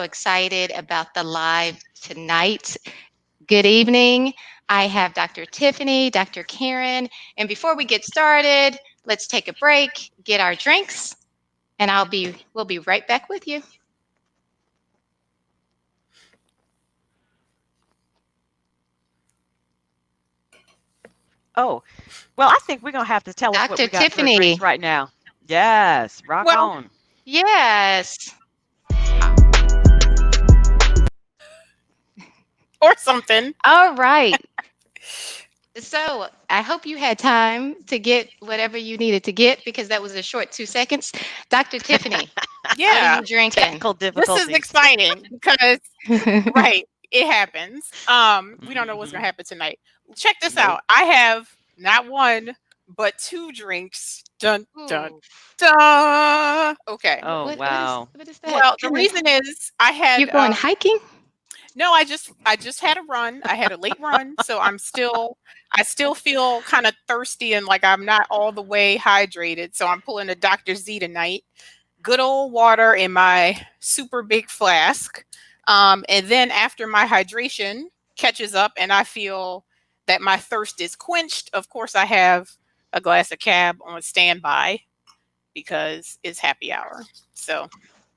excited about the live tonight. Good evening. I have Dr. Tiffany, Dr. Karen, and before we get started, let's take a break, get our drinks, and we'll be right back with you. Oh, well, I think we're gonna have to tell us what Dr. we got for drinks Tiffany. right now. Yes, rock Well, on. Yes. or something. All right. So I hope you had time to get whatever you needed to get because that was a short 2 seconds. Dr. Tiffany, what are Yeah. you drinking? Technical This is difficulties. exciting because right, it happens. We don't know what's gonna Hmm. happen tonight. Check this Nope. out. I have not one, but two drinks. Dun dun Ooh. dun. Okay. Oh, wow. What is that? Well, the reason is I You're had going hiking? no, I just had a run. I had a late run, so I still feel kind of thirsty and like I'm not all the way hydrated. So I'm pulling a Dr. Z tonight. Good old water in my super big flask. And then after my hydration catches up and I feel that my thirst is quenched, of course I have a glass of cab on standby because it's happy hour. So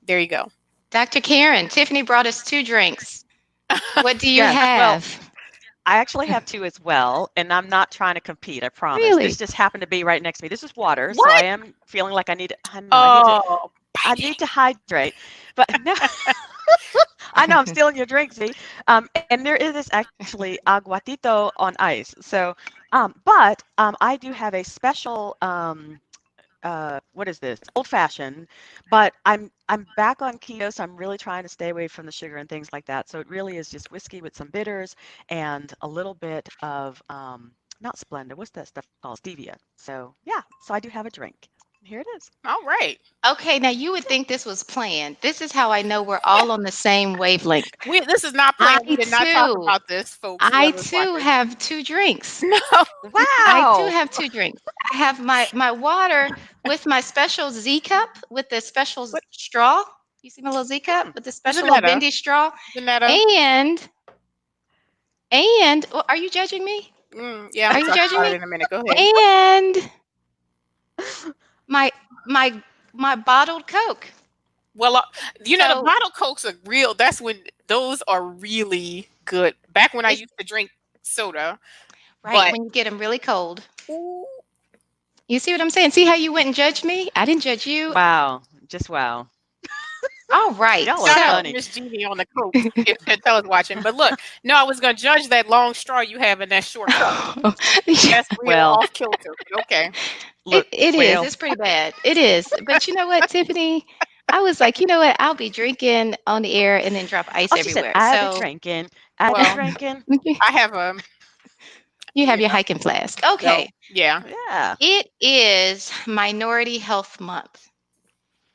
there you go. Dr. Karen, Tiffany brought us two drinks. What do you Yes. Well, have? I actually have two as well, and I'm not trying to compete, I promise. This Really? just happened to be right next to me. This is water, so I What? am feeling like I know Oh, I bite need to hydrate. But no, I know I'm stealing your drink, Z. And there is actually aguatito on ice. So, I do have a special what is this? Old fashioned, but I'm back on keto, so I'm really trying to stay away from the sugar and things like that. So it really is just whiskey with some bitters and a little bit of not Splenda. What's that stuff called? Stevia. So yeah, so I do have a drink. Here it is. All right. Okay, now you would think this was planned. This is how I know we're all on the same wavelength. This is not I planned. We did not talk too, about this, folks. I Whoever's too watching. have two drinks. No. I too Wow. have two drinks. I have my water with my special Z cup with the special What? straw. You see my little Z cup Hmm. with the special little Janetta. bendy straw. Janetta. And are you judging me? Yeah, I'm Are gonna you talk judging about it me? in a minute. Go ahead. And my my my bottled Coke. Well, the So bottle cokes are real. That's when those are really good. Back when I it's used to drink soda, right but when you get them really cold. ooh, You see what I'm saying? See how you went and judged me? I didn't judge you. Wow. Just wow. All right. Y'all are shout out So to funny. Miss Jeannie on the cokes if Chantel's watching. But look, no, I was gonna judge that long straw you have in that short cup. That's real Well, off kilter. But okay. look, it is. well, It's pretty bad. It is. But you know what, Tiffany? I was like, you know what? I'll be drinking on the air and then drop ice oh, she said, everywhere. I be So drinking. I be Well, drinking. I have you have you your know, hiking flask. so Okay. yeah. Yeah. It is Minority Health Month.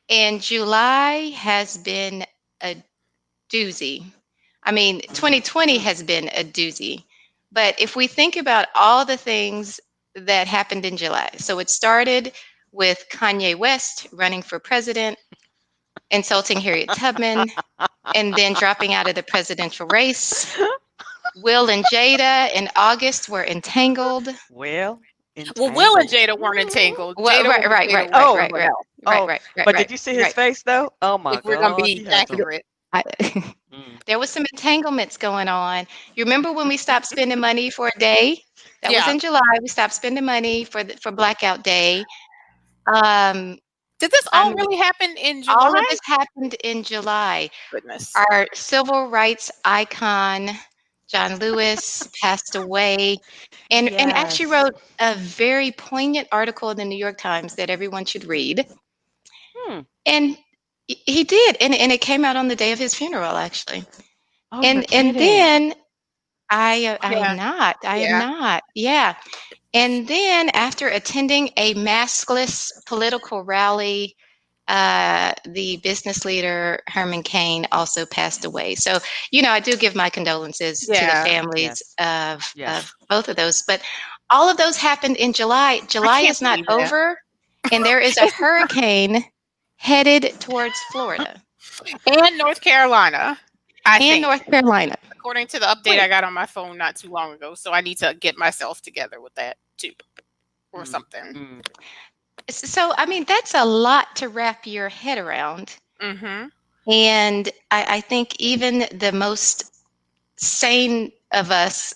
And July has been a doozy. I mean, Mm, 2020 mm. has been a doozy. But if we think about all the things that happened in July, so it started with Kanye West running for president, insulting Harriet Tubman, and then dropping out of the presidential race. Will and Jada in August were entangled. Well, Well, Will and entangled. Jada weren't Ooh. entangled. Well, Jada right, was right, Jada right, went right, Oh, right, somewhere right, else. right, oh, right, right, but did right, you see his right. face though? Oh my If we're gonna God, be he had some. accurate. I, Mm. there was some entanglements going on. You remember when we stopped spending money for a day? That was Yeah. in July. We stopped spending money for Blackout Day. Um, Did this I all mean, really happen in all of July? this happened in July. Goodness. Our civil rights icon, John Lewis, passed away, and actually Yes. wrote a very poignant article in the New York Times that everyone should read. Hmm. And he did, and it came out on the day of his funeral, actually. Oh, you're And kidding. then I am Yeah. not. I am Yeah. not. Yeah. And then after attending a maskless political rally, the business leader Herman Cain also passed away. So, I do give my condolences to the Yeah. families Yes. of Yes. both of those. But all of those happened in July. I July can't is not believe that. over, and there is a hurricane headed towards Florida. And North Carolina, I and think, North Carolina. according to the update I Wait, got on my phone not too long ago. So I need to get myself together with that too, or Mm, something. mm, so I mean that's a lot to wrap your head around, Mm-hmm. and I think even the most sane of us,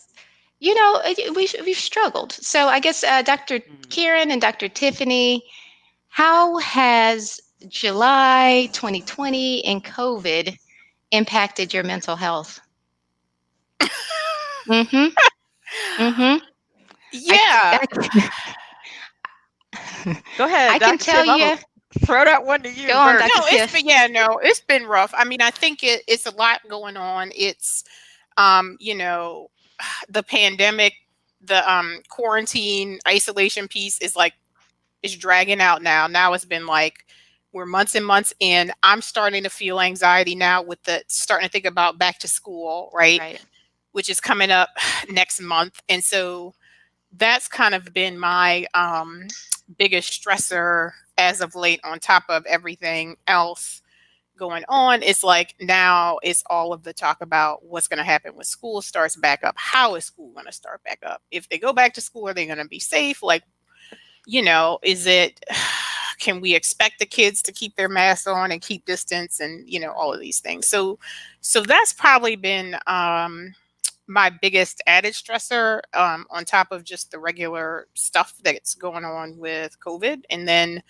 we've struggled. So I guess Dr. mm. Kieran and Dr. Tiffany, how has July 2020 and COVID impacted your mental health? Mm-hmm. Mm-hmm. I, Yeah. I, Go ahead, I can Dr. tell Tim. I'm you. gonna throw that one to Go you on, first. Dr. No, it's Tiff. been yeah, no, it's been rough. I mean, I think it's a lot going on. It's you know, the pandemic, the quarantine isolation piece is like is dragging out now. Now it's been like we're months and months in. I'm starting to feel anxiety now with the starting to think about back to school, right? Right. Which is coming up next month. And so that's kind of been my biggest stressor as of late, on top of everything else going on. It's like now it's all of the talk about what's going to happen when school starts back up. How is school going to start back up? If they go back to school, are they going to be safe? Like, is it, can we expect the kids to keep their masks on and keep distance and, all of these things. So that's probably been my biggest added stressor, on top of just the regular stuff that's going on with COVID. And then,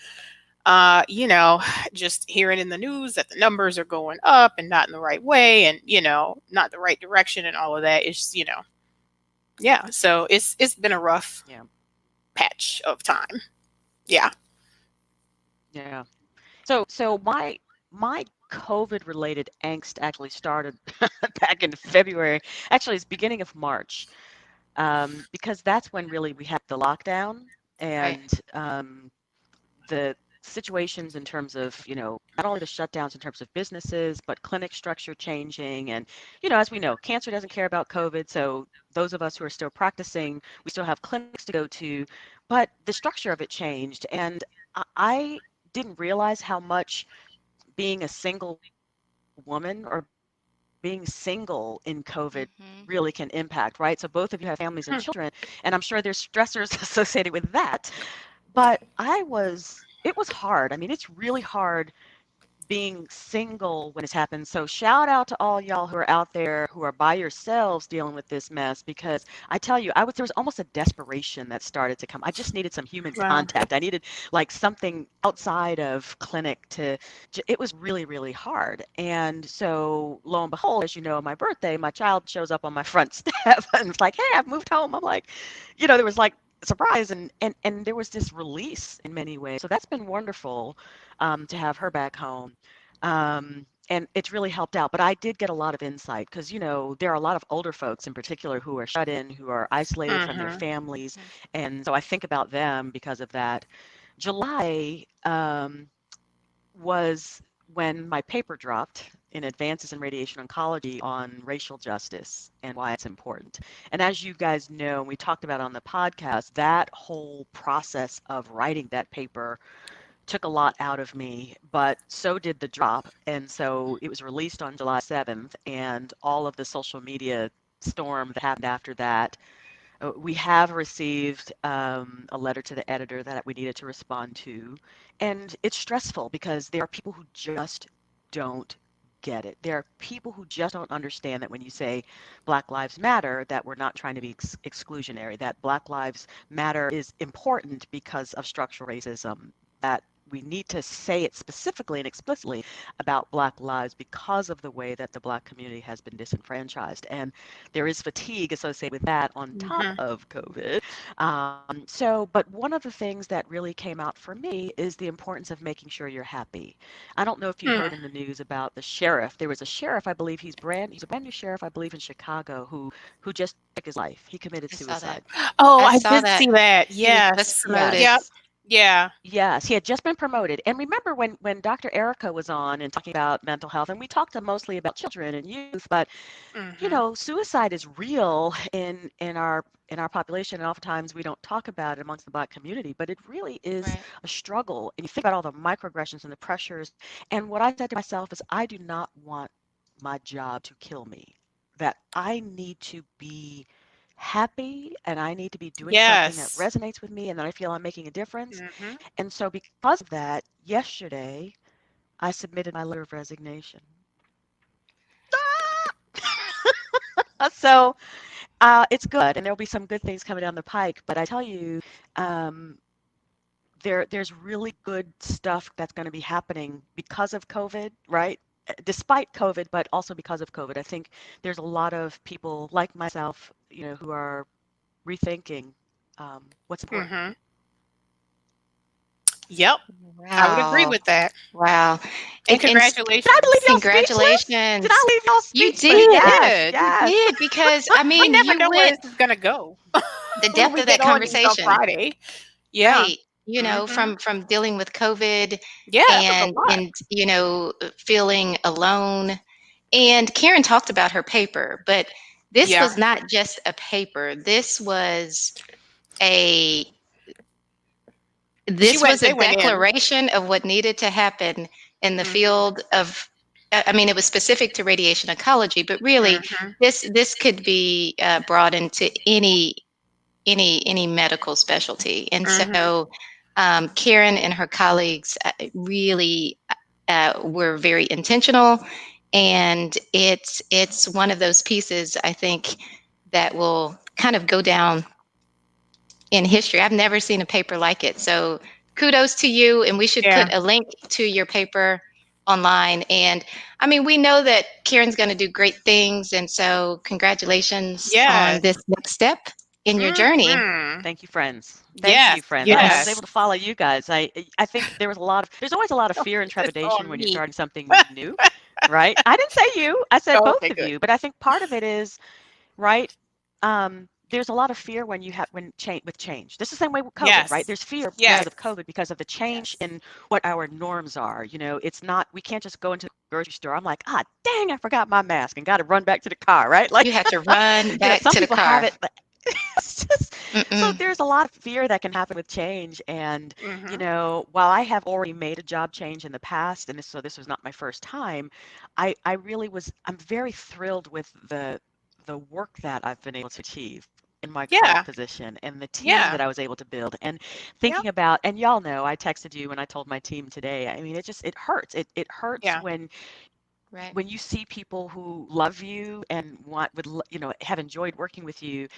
just hearing in the news that the numbers are going up and not in the right way and, not the right direction and all of that is, yeah. So it's been a rough Yeah, patch of time. Yeah. yeah. So my COVID related angst actually started back in February. Actually, it's beginning of March, because that's when really we had the lockdown Right. and the situations in terms of, not only the shutdowns in terms of businesses, but clinic structure changing. And, as we know, cancer doesn't care about COVID. So those of us who are still practicing, we still have clinics to go to, but the structure of it changed. And I didn't realize how much being a single woman or being single in COVID really can Mm-hmm. impact, right? So both of you have families and Hmm. children, and I'm sure there's stressors associated with that. But it was hard. I mean, it's really hard being single when it's happened. So shout out to all y'all who are out there who are by yourselves dealing with this mess, because I tell you, there was almost a desperation that started to come. I just needed some human Wow. contact. I needed like something outside of clinic it was really, really hard. And so lo and behold, as you know, on my birthday, my child shows up on my front step and it's like, hey, I've moved home. I'm like, there was like surprise and there was this release in many ways. So that's been wonderful, to have her back home. And it's really helped out. But I did get a lot of insight because, there are a lot of older folks in particular who are shut in, who are isolated from their Hmm. families. And so I think about them because of that. July was when my paper dropped in Advances in Radiation Oncology on racial justice and why it's important. And as you guys know, we talked about on the podcast, that whole process of writing that paper took a lot out of me, but so did the drop. And so it was released on July 7th, and all of the social media storm that happened after that. We have received a letter to the editor that we needed to respond to. And it's stressful because there are people who just don't get it. There are people who just don't understand that when you say Black Lives Matter, that we're not trying to be exclusionary, that Black Lives Matter is important because of structural racism, that we need to say it specifically and explicitly about Black lives because of the way that the Black community has been disenfranchised. And there is fatigue associated with that on top Hmm. of COVID. But one of the things that really came out for me is the importance of making sure you're happy. I don't know if you heard in the news about the sheriff. There was a sheriff, I believe he's a brand new sheriff, I believe in Chicago, who just took his life. He committed I saw that. suicide. Oh, I I saw did that. see that. He was just Yes. promoted. Yep. Yes. Yeah. Yes, he had just been promoted. And remember when Dr. Erica was on and talking about mental health, and we talked mostly about children and youth, but Mhm. suicide is real in our population, and oftentimes we don't talk about it amongst the Black community, but it really is Right. a struggle. And you think about all the microaggressions and the pressures. And what I said to myself is, I do not want my job to kill me. That I need to be happy and I need to be doing something that Yes. resonates with me and that I feel I'm making a difference. Mhm. And so because of that, yesterday I submitted my letter of resignation. So it's good, and there'll be some good things coming down the pike. But I tell you, um, there's really good stuff that's going to be happening because of COVID, right? Despite COVID, but also because of COVID. I think there's a lot of people like myself, who are rethinking what's important. Mhm. Yep. I would agree Wow. with that. Wow. And And Did I leave congratulations. y'all speechless? Did I congratulations. leave y'all You speechless? You did. Yes, did. You yes. did because I We mean, never you know where went this is gonna go the when depth we of that get on these on conversation, Friday. Yeah. right? Mhm. From dealing with COVID Yeah, it was a and lot. feeling alone. And Karen talked about her paper, but this Yeah. was not just a paper. A She this went was a they went in. declaration of what needed to happen in the Mhm. field of I mean, it was specific to radiation oncology, but really, Mhm. this could be brought into any medical specialty. And Mhm. so, Karen and her colleagues really were very intentional, and it's one of those pieces I think that will kind of go down in history. I've never seen a paper like it. So kudos to you. And we should Yeah. put a link to your paper online. And I mean, we know that Karen's going to do great things. And so congratulations on Yes. this next step in your journey. Mhm. Thank you, friends. Thank Yes. you, friends. And I was Yes. able to Yes. follow you guys. I think there's always a lot of fear and It's all trepidation when you're me. starting something new, right? I didn't say you. I said Oh, both okay, of good. you. But I think part of it is, right? There's a lot of fear when you have when change with change. This is the same way with COVID, right? Yes. There's fear because Yes. of COVID, because of the change Yes. in what our norms are. It's not we can't just go into the grocery store. I'm like, dang, I forgot my mask and got to run back to the car, right? You Like, had to run back some to the people have car. it, but it's just so Mm-mm. there's a lot of fear that can happen with change. And Mhm. while I have already made a job change in the past, and so this was not my first time, I'm very thrilled with the work that I've been able to achieve in my current Yeah. position and the team Yeah. that I was able to build. And Yep. thinking about, and y'all know, I texted you and I told my team today. I mean, it hurts. It hurts Yeah. Right. when you see people who love you and have enjoyed working with you.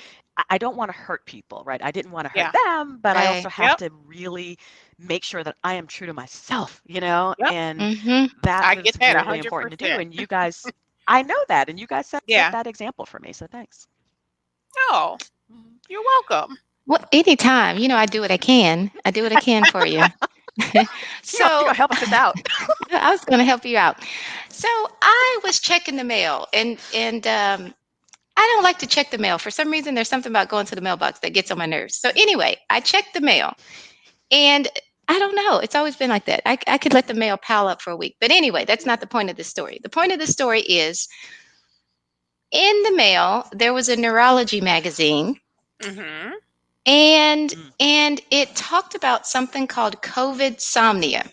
I don't want to hurt people, right? I didn't want to hurt Yeah. them, but I also Right. have Yep. to really make sure that I am true to myself, Yep. and Mm-hmm. that I was get that really important to do. 100%. And you guys, I know that, and you guys set Yeah. that example for me. So thanks. Oh, Mhm. you're welcome. Well, anytime, I do what I can. I do what I can for you. You're So gonna help us out. I was going to help you out. So I was checking the mail, and I don't like to check the mail. For some reason, there's something about going to the mailbox that gets on my nerves. So anyway, I checked the mail, and I don't know. It's always been like that. I could let the mail pile up for a week. But anyway, that's not the point of the story. The point of the story is in the mail, there was a neurology magazine, Mhm. and Mm. and it talked about something called COVID somnia.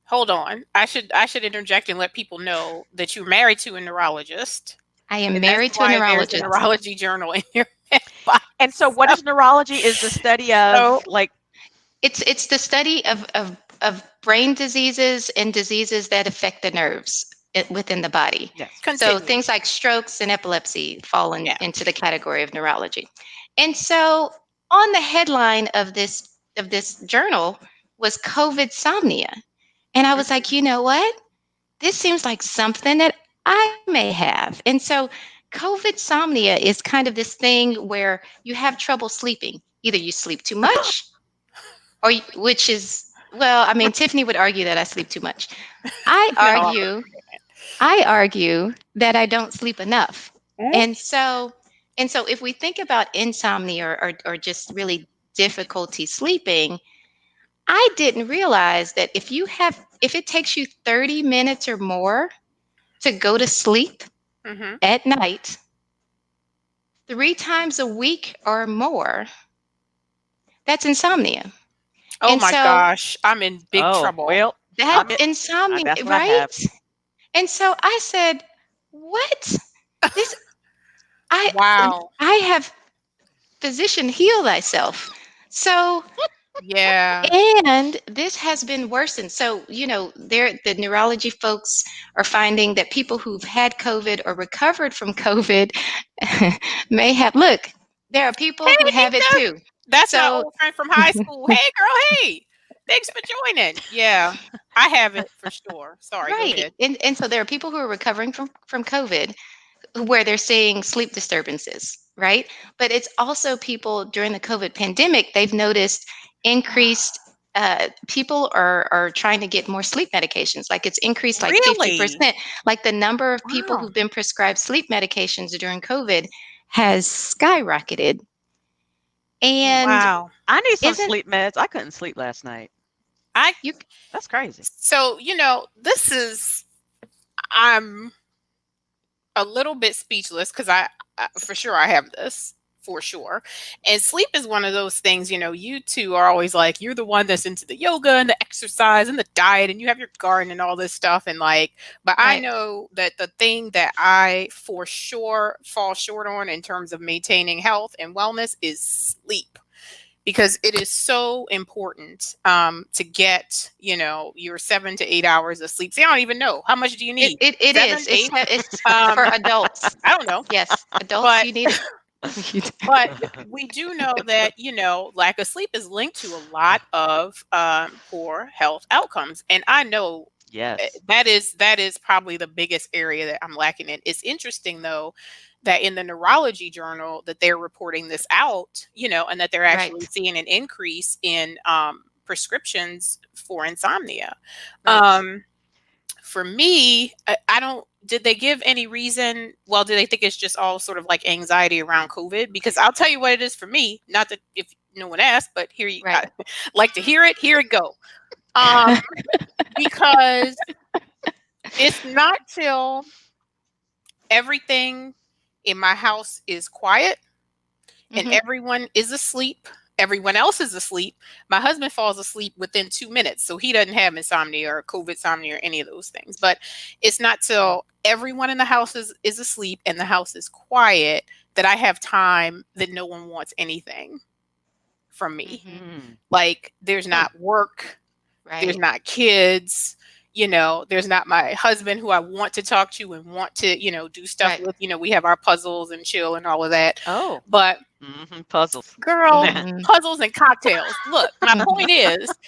Hold on. I should interject and let people know that you're married to a neurologist, I am and that's married to a why there's a neurologist. neurology journal in your mailbox. And so, what So, is neurology? Is the study of so like It's the study of brain diseases and diseases that affect the nerves within the body. yes. So continue. things like strokes and epilepsy fall Yeah. into the category of neurology. And so on the headline of this journal was COVID somnia. And I was Mhm. like, you know what? This seems like something that I may have. And so COVID somnia is kind of this thing where you have trouble sleeping. Either you sleep too much which is, well, I mean, Tiffany would argue that I sleep too much. I No, I'm argue, I argue that I don't sleep enough. mhm. And so, if we think about insomnia or just really difficulty sleeping, I didn't realize that if it takes you 30 minutes or more to go to sleep Hmm. at night, 3 times a week or more, that's insomnia. Oh And my so gosh, I'm in big Oh, trouble. well, that's I'm it. insomnia, That's what I right? have. And so I said, "What? This I Wow. I have physician heal thyself." So Yeah. and this has been worsened. So, the neurology folks are finding that people who've had COVID or recovered from COVID may have, look, there are people who Hey, have it too. that's my So, old friend from high school. Hey, girl. Hey, thanks for joining. Yeah, I have it for sure. Sorry, go right. ahead. And so there are people who are recovering from COVID where they're seeing sleep disturbances, right? But it's also people during the COVID pandemic, they've noticed increased. People are trying to get more sleep medications. Like it's increased like Really? 50%. Like the number of people Wow. who've been prescribed sleep medications during COVID has skyrocketed. And Wow. I need some isn't sleep meds. I couldn't sleep last night. I you That's crazy. so this is I'm a little bit speechless because for sure I have this for sure. And sleep is one of those things, you two are always like, you're the one that's into the yoga and the exercise and the diet and you have your garden and all this stuff. And like, but I right? know that the thing that I for sure fall short on in terms of maintaining health and wellness is sleep because it is so important to get your 7 to 8 hours of sleep. See, I don't even know how much do you It need. it, it Seven, is. It's eight. it's Um, for adults. I don't know, Yes, adults, but you need it. You but we do know that lack of sleep is linked to a lot of poor health outcomes, and I know Yes. that is probably the biggest area that I'm lacking in. It's interesting though that in the neurology journal that they're reporting this out, and that they're actually right, seeing an increase in prescriptions for insomnia. right. Um, for me, I don't. Did they give any reason? Well, do they think it's just all sort of like anxiety around COVID? Because I'll tell you what it is for me. Not that if no one asked, but here you Right. I like to hear it. Here it go. Um, because it's not till everything in my house is quiet and Hmm. everyone is asleep. Everyone else is asleep. My husband falls asleep within 2 minutes, so he doesn't have insomnia or COVID insomnia or any of those things. But it's not till everyone in the house is asleep and the house is quiet that I have time that no one wants anything from me. Hmm. Mm. Like there's Hmm. not work, there's Right. not kids, there's not my husband who I want to talk to and want to, do stuff Right. with. We have our puzzles and chill and all of that. Oh. But Puzzles. girl, Hmm. puzzles and cocktails. Look, my Hmm. point is,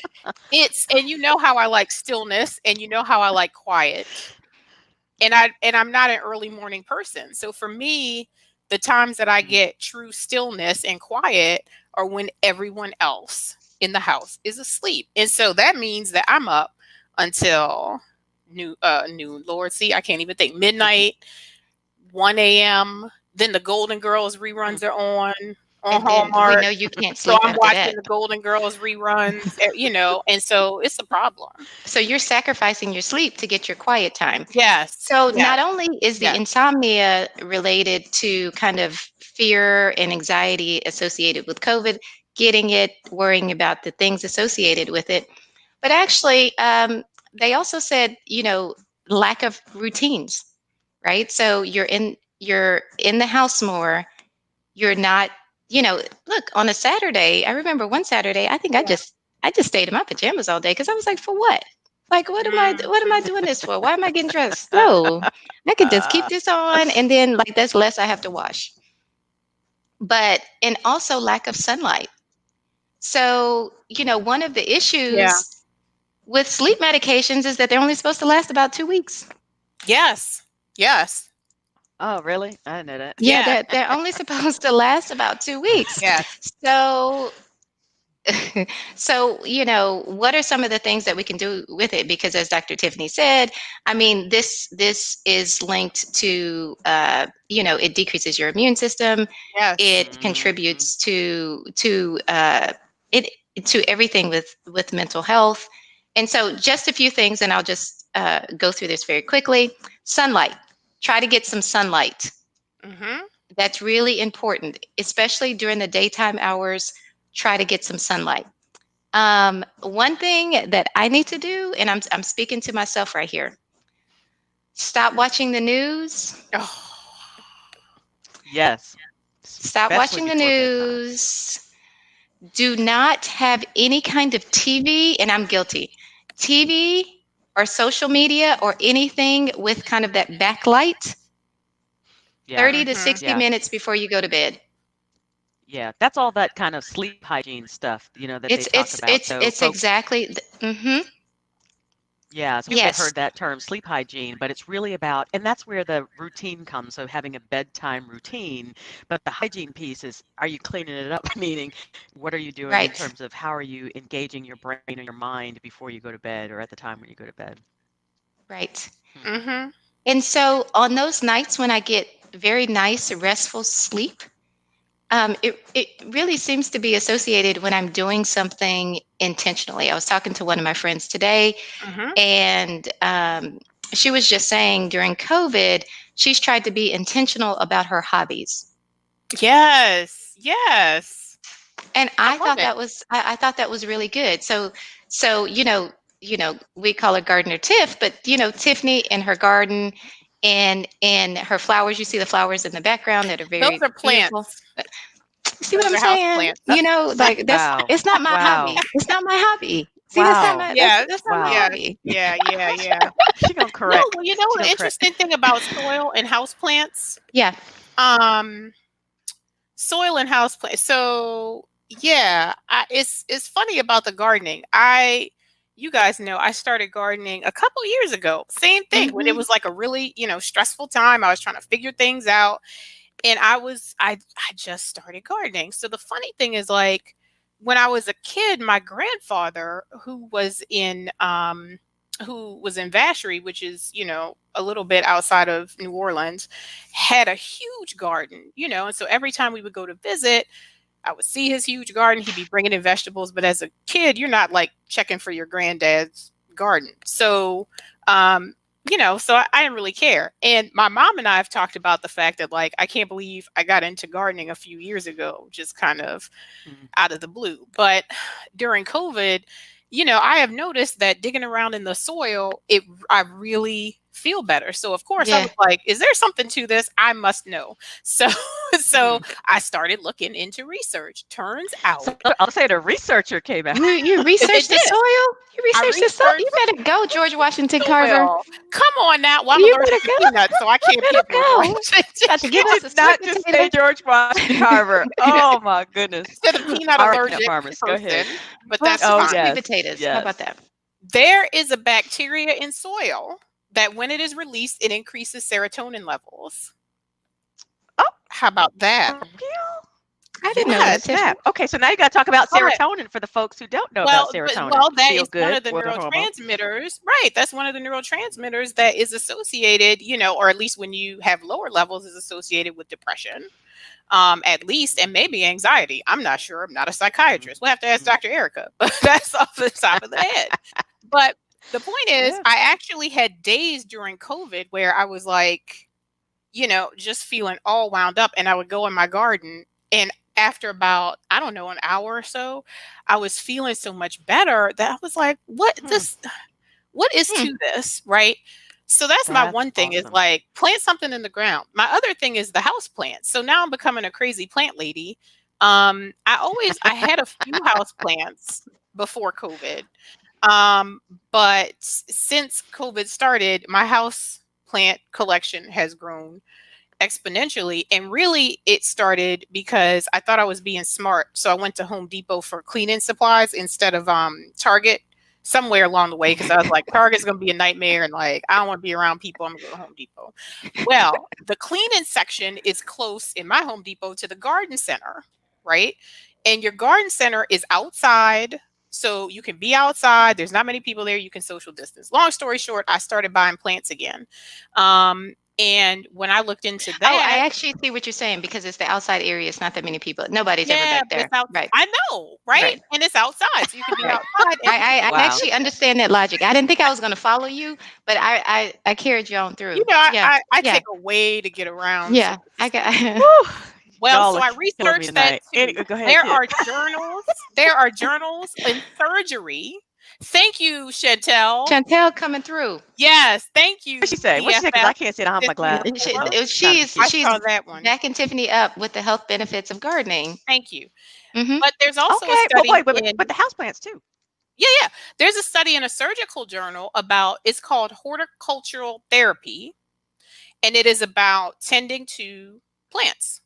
and you know how I like stillness and you know how I like quiet. And I'm not an early morning person. So for me, the times that I Mm. get true stillness and quiet are when everyone else in the house is asleep. And so that means that I'm up until noon. Lord, see, I can't even think. Midnight, 1 a.m. Then the Golden Girls Mm. reruns are on And then we Hallmark. know you can't So sleep I'm after watching that. the Golden Girls reruns, and so it's a problem. So you're sacrificing your sleep to get your quiet time. Yes, So yes, not only is the yes, insomnia related to kind of fear and anxiety associated with COVID, getting it, worrying about the things associated with it, but actually, they also said, lack of routines, right? So you're in the house more. You're not, look, on a Saturday, I remember one Saturday, I think yeah. I just stayed in my pajamas all day because I was like, for what? Like, what am I Mhm. doing this for? Why am I getting dressed? No, I could just keep this on, and then like that's less I have to wash. But and also lack of sunlight. So, one of the Yeah. issues with sleep medications is that they're only supposed to last about 2 weeks. Yes. Yes. Oh, really? I didn't know that. Yeah, Yeah. they're only supposed to last about 2 weeks. Yes. So so, what are some of the things that we can do with it? Because as Dr. Tiffany said, I mean, this is linked to, it decreases your immune system. Yes. It Mhm. contributes to it. to everything with mental health. And so, just a few things, and I'll just go through this very quickly. Sunlight. Try to get some sunlight. Mhm. That's really important, especially during the daytime hours. Try to get some sunlight. One thing that I need to do, and I'm speaking to myself right here. Stop watching the news. Oh. Yes, Stop especially watching the before bedtime. news. Do not have any kind of TV, and I'm guilty. TV or social media or anything with kind of that backlight Yeah, 30 to Mhm. 60 yeah, minutes before you go to bed. yeah. That's all that kind of sleep hygiene stuff, that they It's talk it's about. it's So it's folks, exactly yeah, some people have yes, heard that term sleep hygiene, but it's really about, and that's where the routine comes. So having a bedtime routine, but the hygiene piece is, are you cleaning it up? Meaning, what are you doing in right, terms of how are you engaging your brain or your mind before you go to bed or at the time when you go to bed? right. Hmm. Mhm. And so on those nights when I get very nice, restful sleep, it really seems to be associated when I'm doing something intentionally. I was talking to one of my friends today, Mhm. and she was just saying during COVID, she's tried to be intentional about her hobbies. Yes. Yes. And I I love thought it. I thought that was really good. So we call her Gardener Tiff, but Tiffany in her garden and her flowers. You see the flowers in the background that are Those very are beautiful. plants. See what Those I'm are house saying? plants. Like that's Wow. it's not my Wow. hobby. It's not my hobby. See, Wow. Yes. that's not my Wow. Yes. hobby. Yeah. Yeah. Yeah. She gonna No. correct. Well, She the gonna correct. interesting thing about soil and houseplants, Yeah. um, soil and houseplants. So yeah, it's funny about the gardening. You guys know, I started gardening a couple years ago. Same thing when it Hmm. was like a really stressful time. I was trying to figure things out, and I just started gardening. So the funny thing is, like, when I was a kid, my grandfather, who was in Vacherie, which is a little bit outside of New Orleans, had a huge garden, and so every time we would go to visit, I would see his huge garden. He'd be bringing in vegetables, but as a kid, you're not like checking for your granddad's garden. So, I didn't really care. And my mom and I have talked about the fact that, like, I can't believe I got into gardening a few years ago, just kind of Mm. out of the blue. But during COVID, I have noticed that digging around in the soil, I really feel better. So of course I Yeah. was like, is there something to this? I must know. So so Mhm. I started looking into research. Turns So out I'll say the researcher came out. You it researched the did. soil. You I researched the soil. You researched better go, George Washington Carver. soil. Come on now. Well, I'm You allergic better to go. peanuts, so I You can't better pick George go. Washington. Got to She give us did a sweet not just say potato. George Washington Carver. Oh my goodness. To the peanut All right, peanut allergic farmers, go ahead. person, but Well, that's Oh sweet, fine. sweet yes, potatoes. How about yes. that? There is a bacteria in soil that when it is released, it increases serotonin levels. Oh, How about that? for real? I didn't know Holy that, Yes. Tiffany. snap. Okay, so now you got to talk about But serotonin for the folks who don't know about well, but serotonin. well, that Feel is one good, of the feel-good hormone. neurotransmitters, right? That's one of the neurotransmitters that is associated, or at least when you have lower levels, is associated with depression, at least, and Mhm, maybe anxiety. I'm not sure. I'm not a mhm, psychiatrist. We'll have to ask mhm. Dr. Erica, but that's off the top of the head. But the point is, Yeah. I actually had days during COVID where I was like, just feeling all wound up. And I would go in my garden. And after about, I don't know, an hour or so, I was feeling so much better that I was like, Hmm, what is Hmm. to this? Right. So that's my that's one thing is awesome. like plant something in the ground. My other thing is the house plants. So now I'm becoming a crazy plant lady. I had a few house plants before COVID. Um, but since COVID started, my house plant collection has grown exponentially. And really, it started because I thought I was being smart. So I went to Home Depot for cleaning supplies instead of Target somewhere along the way because I was like, Target's going to be a nightmare. And like, I don't want to be around people. I'm going to go to Home Depot. Well, the cleaning section is close in my Home Depot to the garden center, right? And your garden center is outside. So you can be outside. There's not many people there. You can social distance. Long story short, I started buying plants again. And when I looked into Oh, I that, actually see what you're saying because it's the outside area. It's not that many people. Nobody's ever yeah, back but there. it's out. Right. I know, right? Right. And it's outside, so you can be Right. outside and you can I go Wow. actually swimming. understand that logic. I didn't think I was going to follow you, but I carried you on You through. know, Yeah. I Yeah. take a way to get around to Yeah. I this. got. Whew. Well, Y'all so are I killing me researched that tonight. too. Go ahead, There Tiff. are journals. There are journals in surgery. Thank you, Chantel. Chantel coming through. Yes, thank What'd she you, say? What'd she say? Because I DFF can't see it. I don't have my Tiffany glasses And on. Moore. Trying to be cute. I she's saw that one. backing Tiffany up with the health benefits of gardening. Thank you. Hmm. But there's also a Okay. But study but in, the houseplants too. yeah, yeah. There's a study in a surgical journal about, it's called horticultural therapy, and it is about tending to plants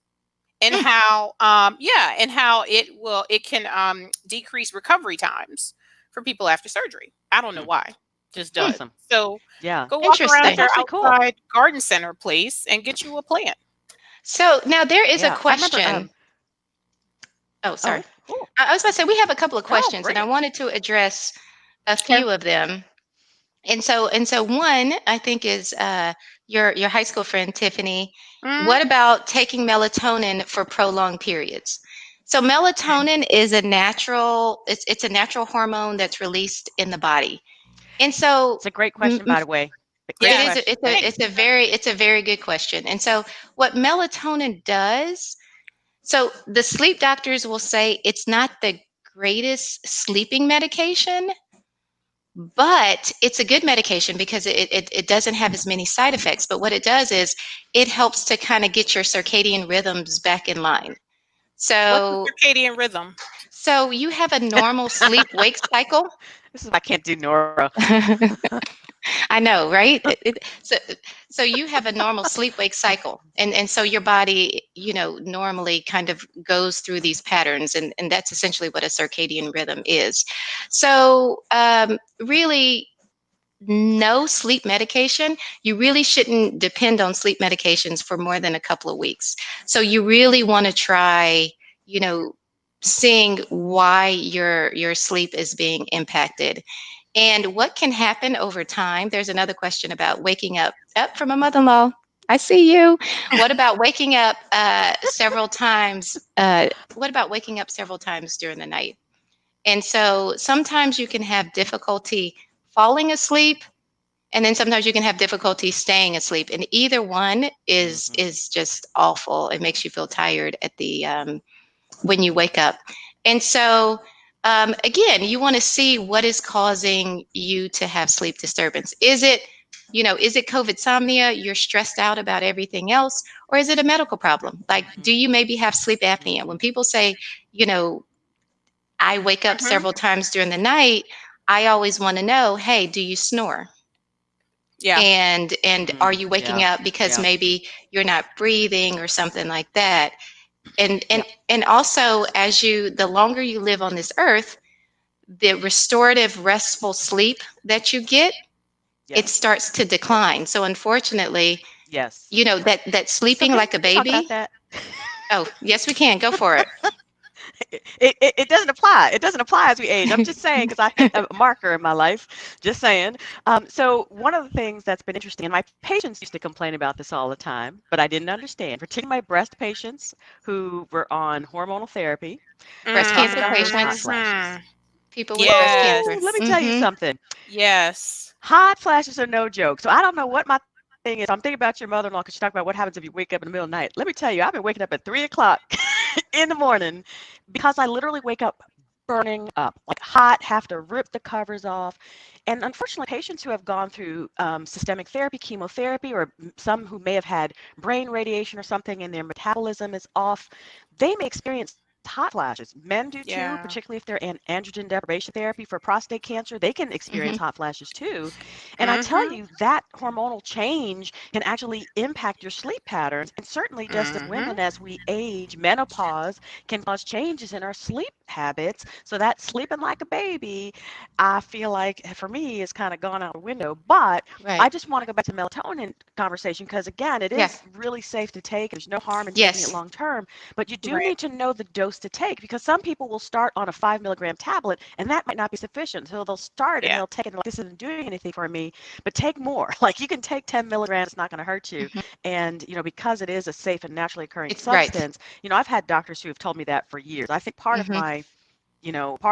and how yeah, and how it can decrease recovery times for people after surgery. I don't know Hmm. why. Just does. Awesome. So Yeah. go walk around That's Interesting. your actually cool. outside garden center place and get you a plant. So now there is a Yeah. I remember. question. Oh, sorry. Oh, cool. I was about to say we have a couple of No, questions, and bring I it. wanted to address a Okay. few of them. And so one I think is your high school friend Tiffany. Mm, What about taking melatonin for prolonged periods? So melatonin is a natural it's a natural hormone that's released in the body. And so It's a great m- question, m- by the way. Great it yes. is question. Thank you. it's a very good question. And so what melatonin does, so the sleep doctors will say it's not the greatest sleeping medication, but it's a good medication because it doesn't have as many side effects. But what it does is it helps to kind of get your circadian rhythms back in line. What's the So circadian rhythm? so you have a normal sleep wake cycle. This is why I can't do Nora. I know, right? So you have a normal sleep wake cycle, and so your body, normally kind of goes through these patterns, and that's essentially what a circadian rhythm is. So really, no sleep medication. You really shouldn't depend on sleep medications for more than a couple of weeks. So you really want to try, you know, seeing why your sleep is being impacted and what can happen over time. There's another question about waking up from a mother-in-law. I see you. What about waking up several times? What about waking up several times during the night? And so sometimes you can have difficulty falling asleep, and then sometimes you can have difficulty staying asleep. And either one is Hmm. is just awful. It makes you feel tired at the when you wake up. And so, again, you want to see what is causing you to have sleep disturbance. Is it COVID insomnia? You're stressed out about everything else, or is it a medical problem? Like, Hmm. do you maybe have sleep apnea? When people say, you know, I wake up Hmm. several times during the night, I always want to know, hey, do you snore? Yeah. And are you waking Yeah. up because Yeah. maybe you're not breathing or something like that? and Yeah. and and also, the longer you live on this earth, the restorative restful sleep that you get, it Yes. starts to decline. So unfortunately, Yes. that So sleeping can like a we talk about baby. that? Oh, yes, we can go for it. It doesn't apply. It doesn't apply as we age. I'm just saying because I have a marker in my life. Just saying. So one of the things that's been interesting, and my patients used to complain about this all the time, but I didn't understand, particularly my breast patients who were on hormonal therapy, Breast cancer suffered hot patients, flashes. Hmm. people with breast Yes. cancer. Woo! Let me tell you Hmm. something. Yes. Hot flashes are no joke. So I don't know what my thing is. I'm thinking about your mother-in-law because she talked about what happens if you wake up in the middle of the night. Let me tell you, I've been waking up at 3 o'clock in the morning because I literally wake up burning up, like hot, have to rip the covers off. And unfortunately, patients who have gone through systemic therapy, chemotherapy, or some who may have had brain radiation or something and their metabolism is off, they may experience hot flashes. Men do too, Yeah. particularly if they're in androgen deprivation therapy for prostate cancer. They can experience Hmm. hot flashes too. And I tell Mhm. you, that hormonal change can actually impact your sleep patterns. And certainly, just as Mhm. women, as we age, menopause can cause changes in our sleep habits. So that sleeping like a baby, I feel like for me is kind of gone out the window. But Right. I just want to go back to melatonin conversation because again, it Yeah. is really safe to take. There's no harm in taking it Yes. long term, but you do Right. need to know the dose to take because some people will start on a 5 milligram tablet and that might not be sufficient. So they'll start and Yeah. they'll take it and like, this isn't doing anything for me, but take more. Like you can take 10 milligrams, it's not going to hurt you. Mhm. And, because it is a safe and naturally occurring It's right. substance, I've had doctors who have told me that for years. I think Hmm. part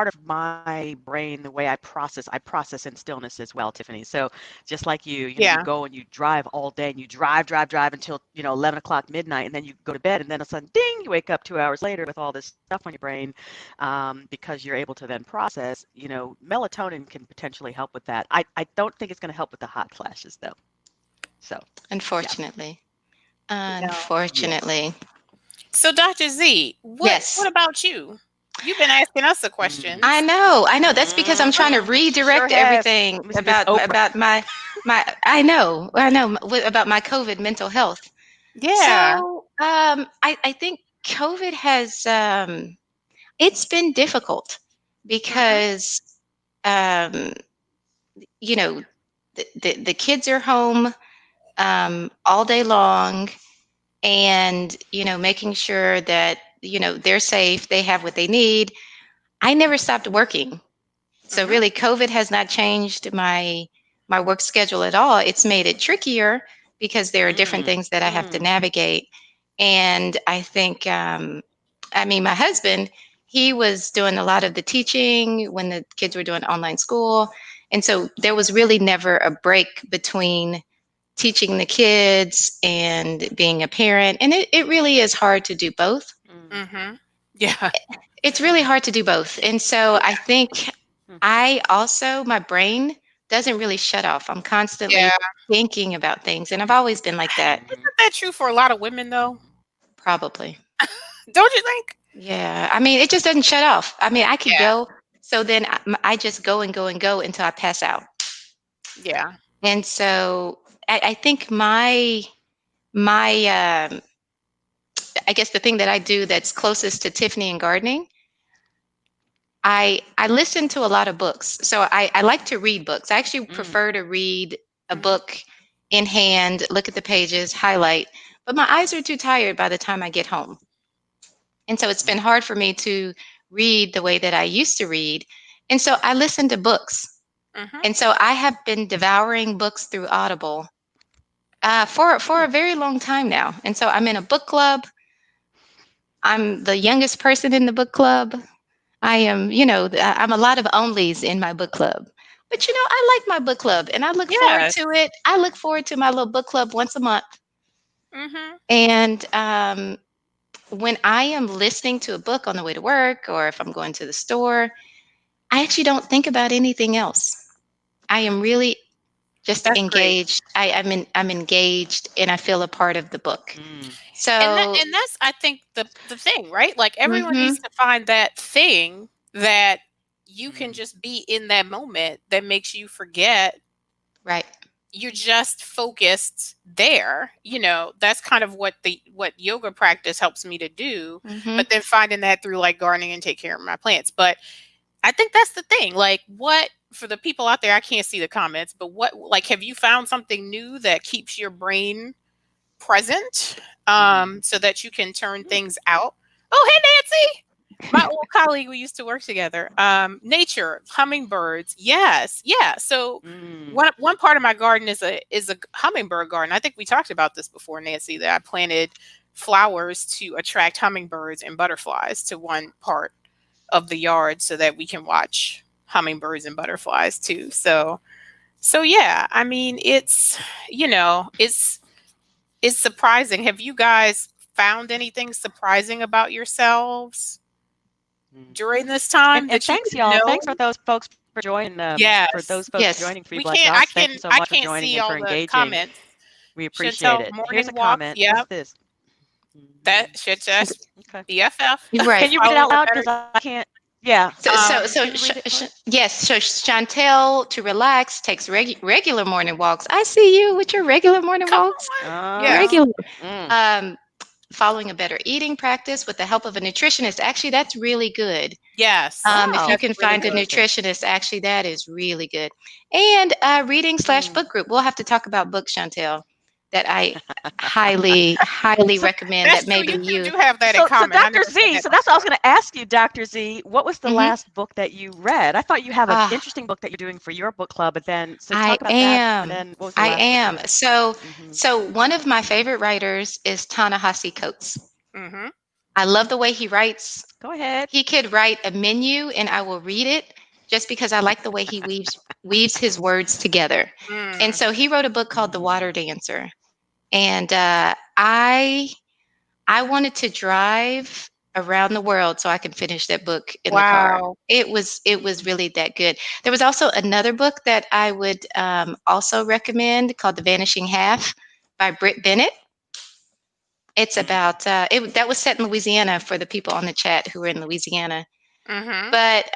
of my brain, the way I process in stillness as well, Tiffany. So just like you Yeah. go and you drive all day and you drive until, 11 o'clock midnight and then you go to bed and then all of a sudden, ding, you wake up 2 hours later with all this stuff on your brain because you're able to then process, melatonin can potentially help with that. I don't think it's going to help with the hot flashes though. So, yeah. Unfortunately. No. Yes. Unfortunately. So, Dr. Z, what Yes. about you? You've been asking us the Mm. I questions. know. I know. That's because I'm trying to You sure redirect have, everything Miss Oprah. about my. I know. I know about my COVID mental health. Yeah. So I think COVID has it's been difficult Mhm. because um, you know the kids are home all day long, and making sure that they're safe, they have what they need. I never stopped working. So Mhm. really, COVID has not changed my work schedule at all. It's made it trickier because there are different Mm. things that I have to Mm. navigate. And I think, I mean, my husband, he was doing a lot of the teaching when the kids were doing online school. And so there was really never a break between teaching the kids and being a parent. And it really is hard to do both. Mm. Mhm. Yeah. It's really hard to do both. And so I Yeah. think Mm. I also, my brain doesn't really shut off. I'm Yeah. constantly thinking about things. And I've always been like that, Mhm. Isn't that true for a lot of women though? Mhm. probably. Don't you think? Yeah. I mean, it just doesn't shut off. I mean, I could Yeah. go. So then I just go and go and go until I pass out. Yeah. And so I think my I guess the thing that I do that's closest to Tiffany and gardening, I listen to a lot of books. So I like to read books. I actually Mm. prefer to read a Mhm. book in hand, look at the pages, highlight, but my eyes are too tired by the time I get home. And so it's been hard for me to read the way that I used to read. And so I listen to books. Mhm. And so I have been devouring books through Audible for a Mm. very long time now. And so I'm in a book club. I'm the youngest person in the book club. I am, I'm a lot of onlys in my book club. But I like my book club and I look forward Yes. to it. I look forward to my little book club once a month. Mhm. And when I am listening to a book on the way to work or if I'm going to the store, I actually don't think about anything else. I am really just That's great. engaged. I'm engaged and I feel a part of the book. Mm. So, And that's I think the thing, right? Like everyone hmm, needs to find that thing that you can Mm. just be in that moment that makes you forget right. you're just focused there. That's kind of what yoga practice helps me to do, Hmm. but then finding that through like gardening and take care of my plants. But I think that's the thing. Like, what for the people out there, I can't see the comments, but what, like, have you found something new that keeps your brain present, Mm. so that you can turn Mm. things out? Oh, hey, Nancy, my old colleague, we used to work together. Nature, hummingbirds, yes, yeah. So Mm. one part of my garden is a hummingbird garden. I think we talked about this before, Nancy, that I planted flowers to attract hummingbirds and butterflies to one part of the yard so that we can watch hummingbirds and butterflies too. So yeah, I mean, it's surprising. Have you guys found anything surprising about yourselves Mm. during this And time and that you thanks, didn't y'all. know? Thanks for those folks for joining. For Yes. those folks Yes. joining, Free We Black can't I Dogs, thank you can so I much for can't joining see and for all the engaging. comments. We appreciate Chantel, it. Here's morning a walk. comment. What's Yep. this? That Mhm. should just Okay. BFF. Right. Can you read it Follow out the loud? better. Because I can't. Yeah. So Can you read it for us? yes. So Chantel to relax takes regular morning walks. I see you with your regular morning Come walks. on. Uh Yes. huh. Regular. Mm. Um, Following a better eating practice with the help of a nutritionist. Actually, that's really good. Yes, If you Wow, that's can really find a good. interesting. nutritionist, actually, that is really good. And reading slash Mm. book group. We'll have to talk about books, Chantel, that I highly, highly So, recommend that That's true. maybe You two you. do have that in so common. I Dr. never said Z, that so that's what I was before. going to ask you, Dr. Z. What was the Mhm. last book that you read? I thought you have an Ah, interesting book that you're doing for your book club, but then so I talk about that. And am. then what was the I last book you am. read? Hmm. So one of my favorite writers is Ta-Nehisi Coates. Mhm. I love the way he writes. Go ahead. He could write a menu and I will read it just because I like the way he weaves his words together. And Mm. so he wrote a book called The Mm. Water Dancer. And I wanted to drive around the world so I could finish that book in the car. Wow. It was really that good. There was also another book that I would also recommend called The Vanishing Half by Britt Bennett. It's Mm. about that was set in Louisiana for the people on the chat who were in Louisiana. Mhm. But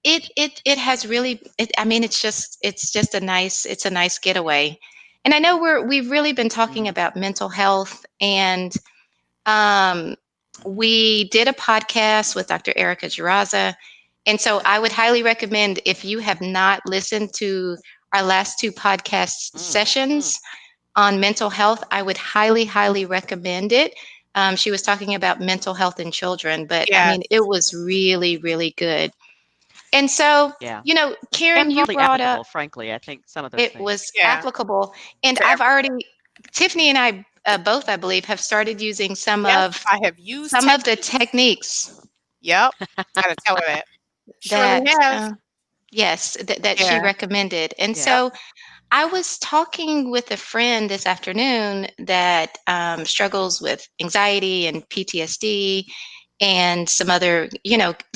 it has really I mean it's just a nice getaway. And I know we've really been talking Mm. about mental health, and um, we did a podcast with Dr. Erica Jiraza. And so I would highly recommend, if you have not listened to our last two podcast Mm. Mm. sessions on mental health, I would highly, highly recommend it. She was talking about mental health in children, but I mean, it Yes. was really, really good. And so, Yeah. Karen, And you broadly brought up applicable, frankly. I think some of those it things. was Yeah. applicable. And To I've everyone. already, Tiffany and I both, I believe, have started using some Yes, of I have used some of the techniques. techniques Yep. Gotta tell her that. Surely that, have. yes, that she Yeah. recommended. And Yeah. Yep. so I was talking with a friend this afternoon that struggles with anxiety and PTSD and some other,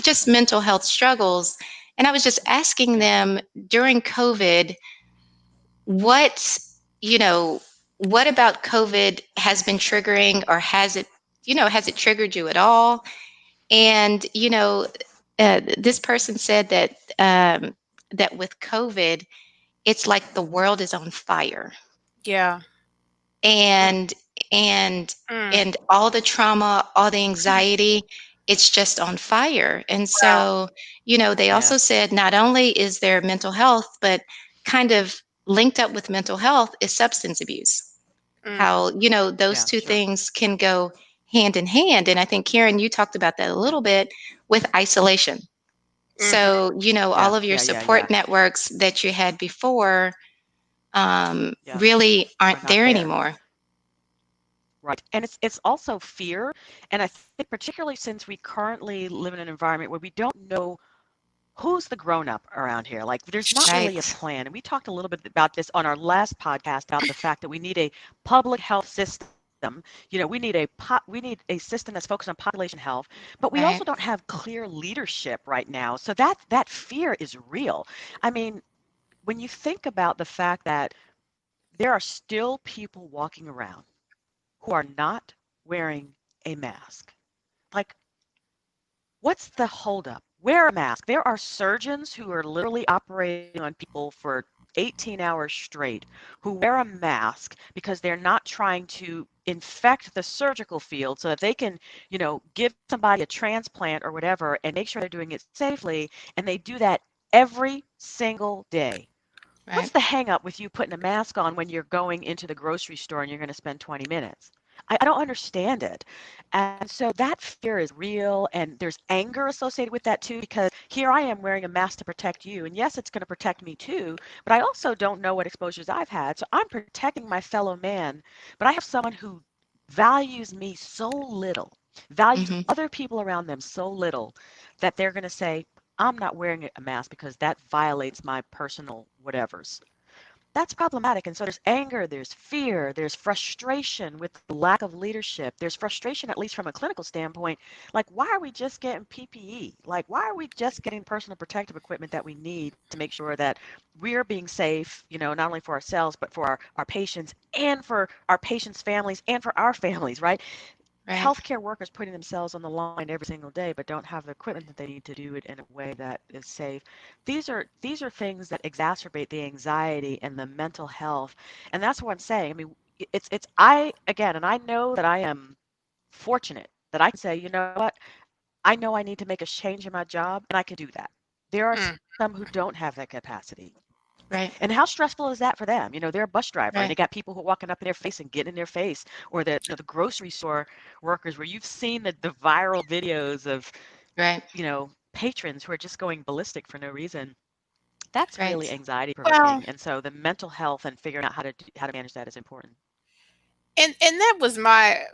just mental health struggles. And I was just asking Yeah. them during COVID, what, you know, what about COVID has been triggering, or has it triggered you at all? And, this person said that with COVID, it's like the world is on fire, Yeah. Mm. and and Mm. and all the trauma, all the anxiety, it's just on fire. And Wow. so, they also Yes. said not only is there mental health, but kind of linked up with mental health is substance abuse. Mm. How, those Yeah. two Sure. things can go hand in hand. And I think, Karen, you talked about that a little bit with isolation. Mhm. So, all Yeah. of your Yeah. Yeah. Yeah. support networks that you had before Yeah. really Are aren't not there there. anymore. Right. And it's also fear. And I think particularly since we currently live in an environment where we don't know who's the grown up around here. Like there's not really a Right. plan. And we talked a little bit about this on our last podcast about the fact that we need a public health system. We need a system that's focused on population health, but we also Right. don't have clear leadership right now. So that fear is real. I mean, when you think about the fact that there are still people walking around who are not wearing a mask. Like, what's the holdup? Wear a mask. There are surgeons who are literally operating on people for 18 hours straight who wear a mask because they're not trying to infect the surgical field so that they can, give somebody a transplant or whatever and make sure they're doing it safely. And they do that every single day. What's Right. the hang up with you putting a mask on when you're going into the grocery store and you're going to spend 20 minutes? I don't understand it. And so that fear is real, and there's anger associated with that too, because here I am wearing a mask to protect you. And yes, it's going to protect me too, but I also don't know what exposures I've had. So I'm protecting my fellow man, but I have someone who values me so little, values Hmm. other people around them so little, that they're going to say, I'm not wearing a mask because that violates my personal whatevers. That's problematic. And so there's anger, there's fear, there's frustration with the lack of leadership. There's frustration, at least from a clinical standpoint. Like, why are we just getting PPE? Like, why are we just getting personal protective equipment that we need to make sure that we're being safe, not only for ourselves, but for our patients and for our patients' families and for our families, right? Right. Healthcare workers putting themselves on the line every single day but don't have the equipment that they need to do it in a way that is safe. These are things that exacerbate the anxiety and the mental health. And that's what I'm saying. I mean, it's I again, and I know that I am fortunate that I can say, you know what, I know I need to make a change in my job, and I can do that. There are Mm. some who don't have that capacity. Right. And how stressful is that for them? You know, they're a bus driver and they Right. got people who are walking up in their face and getting in their face, or the grocery store workers where you've seen the viral videos of, Right. patrons who are just going ballistic for no reason. That's really Right. anxiety Well, provoking. And so the mental health and figuring out how to manage that is important. and that was my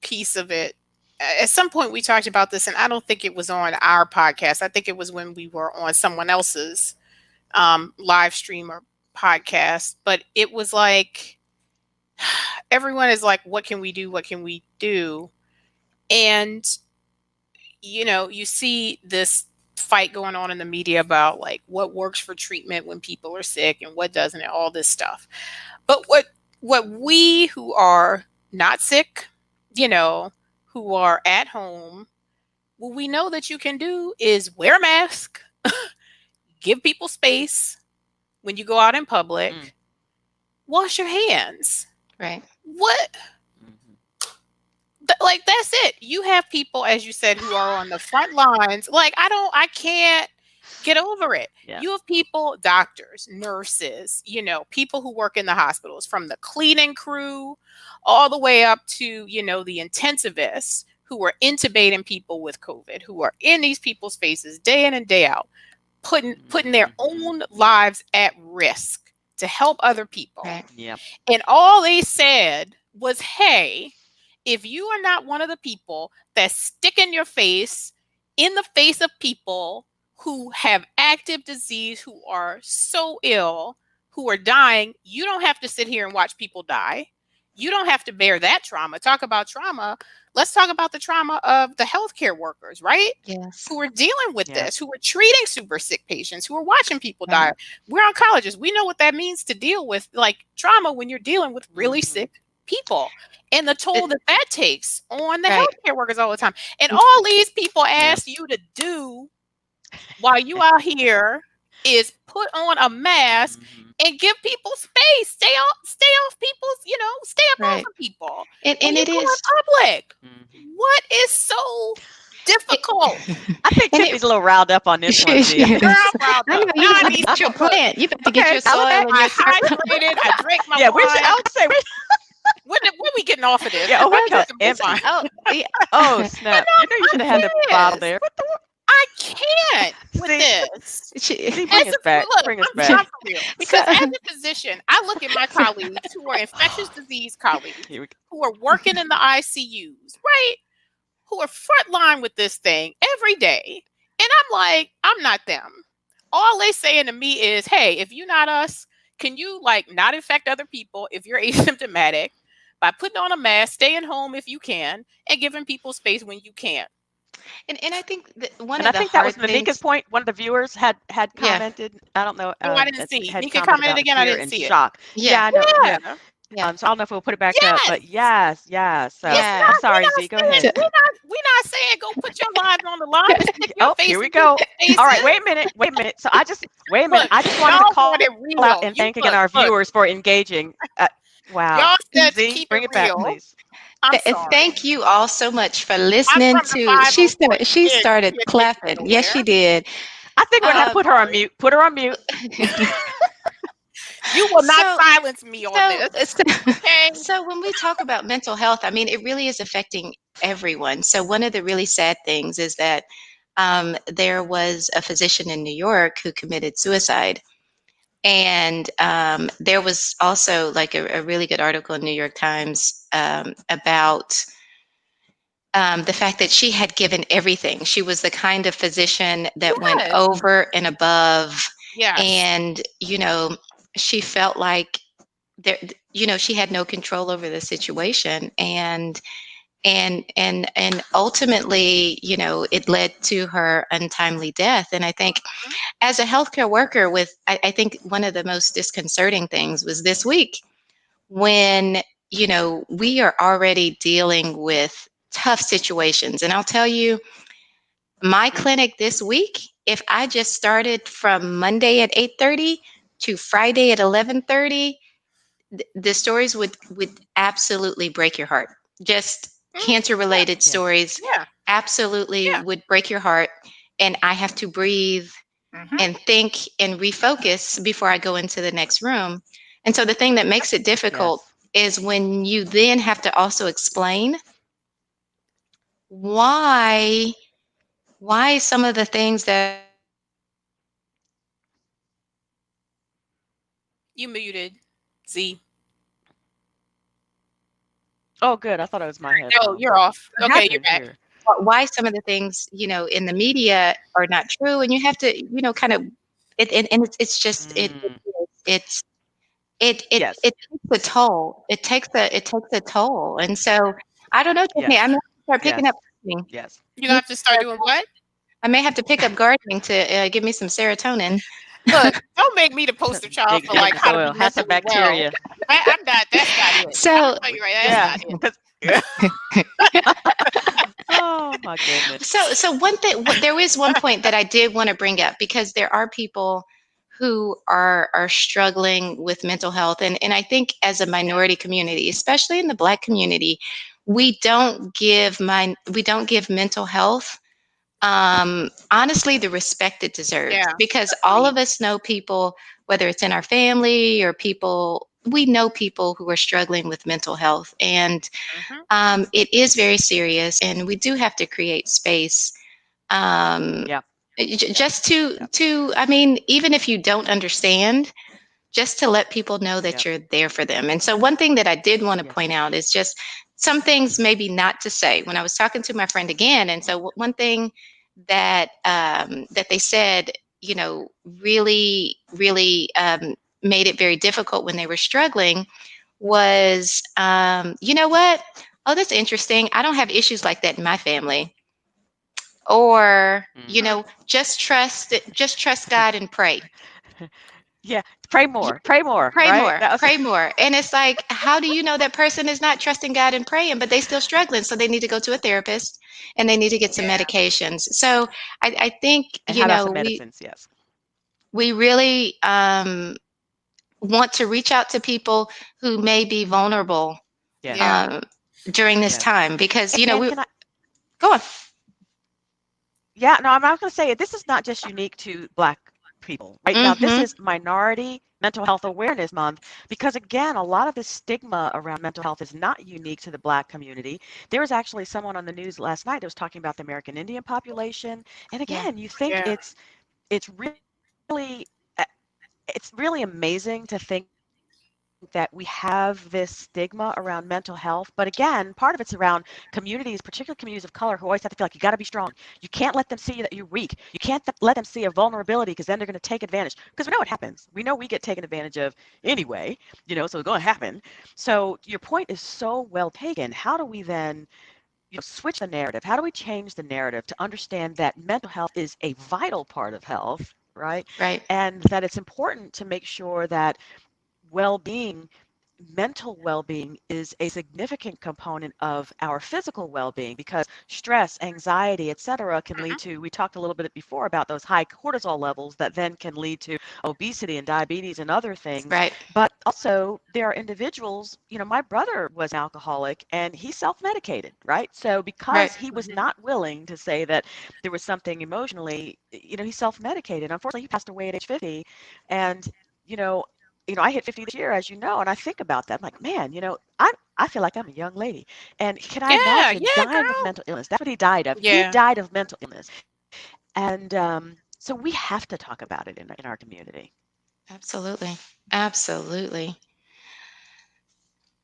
piece of it. At some point, we talked about this, and I don't think it was on our podcast. I think it was when we were on someone else's live stream or podcast. But it was like everyone is like, "What can we do? What can we do?" And you see this fight going on in the media about like what works for treatment when people are sick and what doesn't, and all this stuff. But what we who are not sick, you know, who are at home, what we know that you can do is wear a mask, give people space when you go out in Mm, public, wash your hands. Right. What mhm. like that's it. You have people, as you said, who are on the front lines. Like I can't get over it. Yeah. You have people, doctors, nurses, people who work in the hospitals, from the cleaning crew all the way up to, the intensivists who are intubating people with COVID, who are in these people's faces day in and day out, putting their Mhm. own lives at risk to help other people. Right. Yep. And all they said was, hey, if you are not one of the people that stick in the face of people who have active disease, who are so ill, who are dying, you don't have to sit here and watch people die. You don't have to bear that trauma. Talk about trauma. Let's talk about the trauma of the healthcare workers, right? Yes. Who are dealing with Yep. this, who are treating super sick patients, who are watching people Right. die. We're oncologists. We know what that means to deal with like trauma when you're dealing with really Mhm. sick people and the toll It, that takes on the right. healthcare workers all the time. And all these people Yeah. ask you to do while you out here is put on a mask Mhm. and give people space. Stay off people's, stay up off Right. of people when And you it go in is. public. Mhm. What is so It, difficult? I think and it Tiffany's a little riled up on this one, she Z. I think Girl, is. I'm riled I know up. Now you I about to need get your some look. plant. You about to get okay, your validate. soil and I your hydrated. I drank my Yeah, where's wine. I would say When we getting off of this? yeah, Because oh, I my need the, cup's some more it's empty. wine. oh yeah. Oh, But snap. no, You know you should have had the I'm bottle serious. there. What the I can't with See, this. she, Z, As bring us a back. look, Bring us she, I'm back. for real. so Because as a physician, I look at my colleagues who are infectious disease colleagues Here we who are working in the ICUs, right? Who are frontline with this thing every day. And I'm like, I'm not them. All they saying to me is, hey, if you're not us, can you like not infect other people if you're asymptomatic by putting on a mask, staying home if you can, and giving people space when you can't? and I think that one And of I the think that was hard Manika's things. point. One of the viewers had Yeah. commented. I don't know. Oh, I didn't see. Had Nika commented commented about the again. I fear didn't and see it. shock. Yeah. Yeah, I know. Yeah. Yeah. Yeah. So I don't know if we'll put it back up, Yes. but yes, yes. So It's I'm Yeah. not. sorry, Z. Go ahead. So, We're not saying go put your lives on the line and stick your Oh, face here we in go. people's All right, faces. wait a minute. Wait a minute. So I just wait a minute. Look, I just wanted to y'all call want it out real. and You thank again look, our look. viewers for engaging. Wow. Y'all said to Z, keep it bring it back, real. please. I'm sorry. thank you all so much for I'm listening from the to. She 504. started You can't take me clapping. Yes, she nowhere. did. I think we're gonna have to I'm Um, put her on sorry. mute. Put her on mute. You will not so silence me on so this. so Okay? so when we talk about mental health, I mean, it really is affecting everyone. So one of the really sad things is that there was a physician in New York who committed suicide. And there was also like a really good article in New York Times about the fact that she had given everything. She was the kind of physician that went Yes. over and above, Yes. and she felt like there, she had no control over the situation, and ultimately, it led to her untimely death. And I think as a healthcare worker, I think one of the most disconcerting things was this week when we are already dealing with tough situations. And I'll tell you, my clinic this week, if I just started from Monday at 8:30 to Friday at 11:30, the stories would absolutely break your heart. Just Mm, cancer yeah, related Yes. stories yeah, absolutely yeah. would break your heart. And I have to breathe Mhm. and think and refocus before I go into the next room. And so the thing that makes it difficult Yes. is when you then have to also explain why some of the things that are happening in your life You muted. Z. Oh, good. I thought it was my No, headphones. you're off. are Okay, happening, you're back. Here. why some of the things in the media are not true, and you have to kind of and it's just Mm. it's it it Yes. it takes a toll. It takes a toll, and so I don't know, Tiffany. I Yes. may have to start picking up Yes. gardening. Yes. You're gonna have to start doing what? I may have to pick up gardening to give me some serotonin. Look, don't make me the poster child for Dig like in the how to be soil. Have some mentally well. bacteria. I'm not. That's not it. I'm gonna So tell you right. That's Yeah. not it. 'Cause oh my goodness. so one thing, there is one point that I did want to bring up, because there are people who are struggling with mental health, and I think as a minority community, especially in the Black community, we don't give mental health honestly the respect it deserves, Yeah, because all agreed. of us know people, whether it's in our family or people we know people who are struggling with mental health, and Mhm. it is very serious, and we do have to create space, um, Yep. Yep. just to Yep. I mean, even if you don't understand, just to let people know that Yep. you're there for them. And so one thing that I did want to Yes. point out is just some things maybe not to say. When I was talking to my friend again, and so one thing that they said, really made it very difficult when they were struggling was, you know what? Oh, that's interesting. I don't have issues like that in my family. Or, Hmm. Mm. just trust God and pray. Yeah. Pray more. Pray more. Pray Right. more, That was. pray more. And it's like, how do you know that person is not trusting God and praying, but they still struggling? So they need to go to a therapist and they need to get some Yeah. medications. So I think, And how about some medicines? Yes. we really want to reach out to people who may be vulnerable Yes. Yeah. um, during this Yes. time, because, And we can I? go on. Yeah, no, I'm not going to say it. This is not just unique to Black people, right? Now, this Mm-hmm. is Minority Mental Health Awareness Month because, again, a lot of the stigma around mental health is not unique to the Black community. There was actually someone on the news last night that was talking about the American Indian population, and Yeah. again, you think Yeah. it's really it's really amazing to think that we have this stigma around mental health. But again, part of it's around communities, particularly communities of color, who always have to feel like you got to be strong. You can't let them see that you're weak. You can't let them see a vulnerability because then they're going to take advantage. Because we know what happens. We know we get taken advantage of anyway, so it's going to happen. So your point is so well taken. How do we then switch the narrative? How do we change the narrative to understand that mental health is a vital part of health, right? Right. And that it's important to make sure that well-being, mental well-being is a significant component of our physical well-being because stress, anxiety, etc. can lead Mhm. to, we talked a little bit before about those high cortisol levels that then can lead to obesity and diabetes and other things. Right. But also there are individuals, my brother was an alcoholic and he self-medicated, right? So Right. because he was not willing to say that there was something emotionally, he self-medicated. Unfortunately, he passed away at age 50 and you know, I hit 50 this year, as you know, and I think about that. I'm like, man, I feel like I'm a young lady. And can I Yeah. imagine Yeah, dying of girl. mental illness? That's what he died of. He Yeah. died of mental illness. And so we have to talk about it in our community. Absolutely. Absolutely.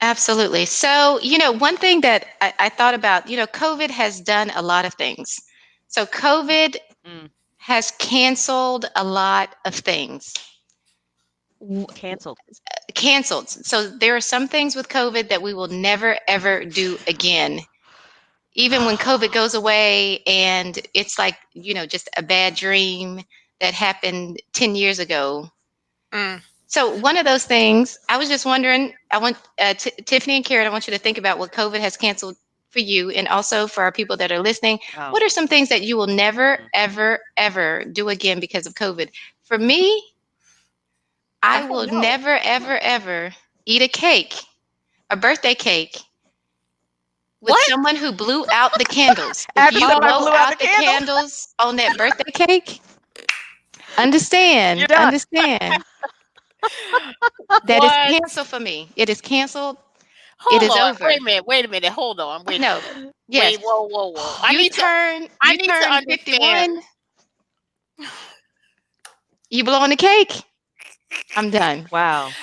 Absolutely. So, one thing that I thought about, COVID has done a lot of things. So, COVID Mm, has canceled a lot of things. canceled. Canceled. So, there are some things with COVID that we will never, ever do again. Even when COVID goes away and it's like, just a bad dream that happened 10 years ago. Mm. So one of those things, I was just wondering. I want Tiffany and Karen. I want you to think about what COVID has canceled for you, and also for our people that are listening. Oh, What are some things that you will never, mm, ever, ever do again because of COVID? For me, I I don't will know. never, ever, ever eat a birthday cake, with What? someone who blew out the candles. If After you somebody blow blew out the out the candles, candles on that birthday cake, you're understand, done. understand. That is What? canceled for me. It is canceled. It Hold is on. over. Wait a minute. Hold on. Wait a No. minute. Yes. Whoa. I You need to turn understand. 51, you blow on the cake, I'm done. Wow.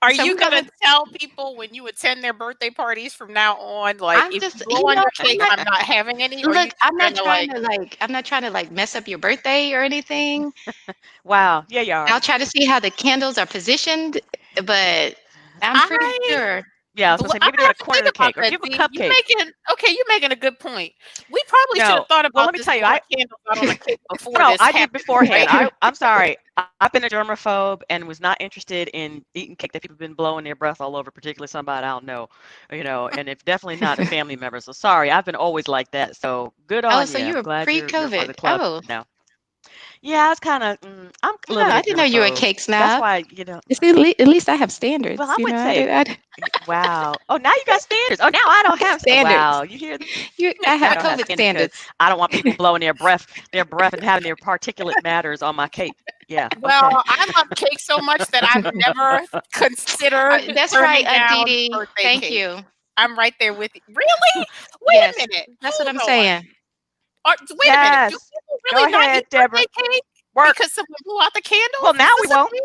Are So you we're gonna gonna tell people when you attend their birthday parties from now on, like, I'm if you just, blow on your I'm cake, not I'm not having any? Or are you look, just gonna like, I'm not trying to like mess up your birthday or anything. Wow. Yeah, you are. I'll try to see how the candles are positioned, but I'm pretty I sure. Yeah, I was gonna say I'm maybe do gonna it a have to corner think of the about cake, or if that, you have a Z. cupcake. You're making a good point. We probably should have No. thought Well, let about me this tell you, blowing candles out on a cake before no, this I did happened, beforehand. right? I'm sorry. I've been a germaphobe and was not interested in eating cake that people have been blowing their breath all over, particularly somebody I don't know, and it's definitely not a family member. So sorry, I've been always like that. So good Oh, on so you. you I'm were glad you're part of pre-COVID. the club Oh, now. Yeah, I was kind of I'm a no, little I bit didn't know you were a germaphobe. cake That's snob. why, See, at least I have well, standards. I wouldn't I say did. I did. wow. Oh, now you got standards. Oh, now I don't have Standards. wow. You hear that? I Now I have don't have COVID standards because standards. I don't want people blowing their breath and having their particulate matters on my cake. Yeah, Well, okay. I love cake so much that I've never considered That's right, turning Aunt Dee down Dee. birthday Thank cake. you. I'm right there with you. Really? Wait a Yes, minute. that's what I'm Hold on. saying. Wait a minute. Do Yes. people Go really not eat ahead, birthday Deborah. cake Work. because someone blew out the Well, candles? now Is we this a won't. thing?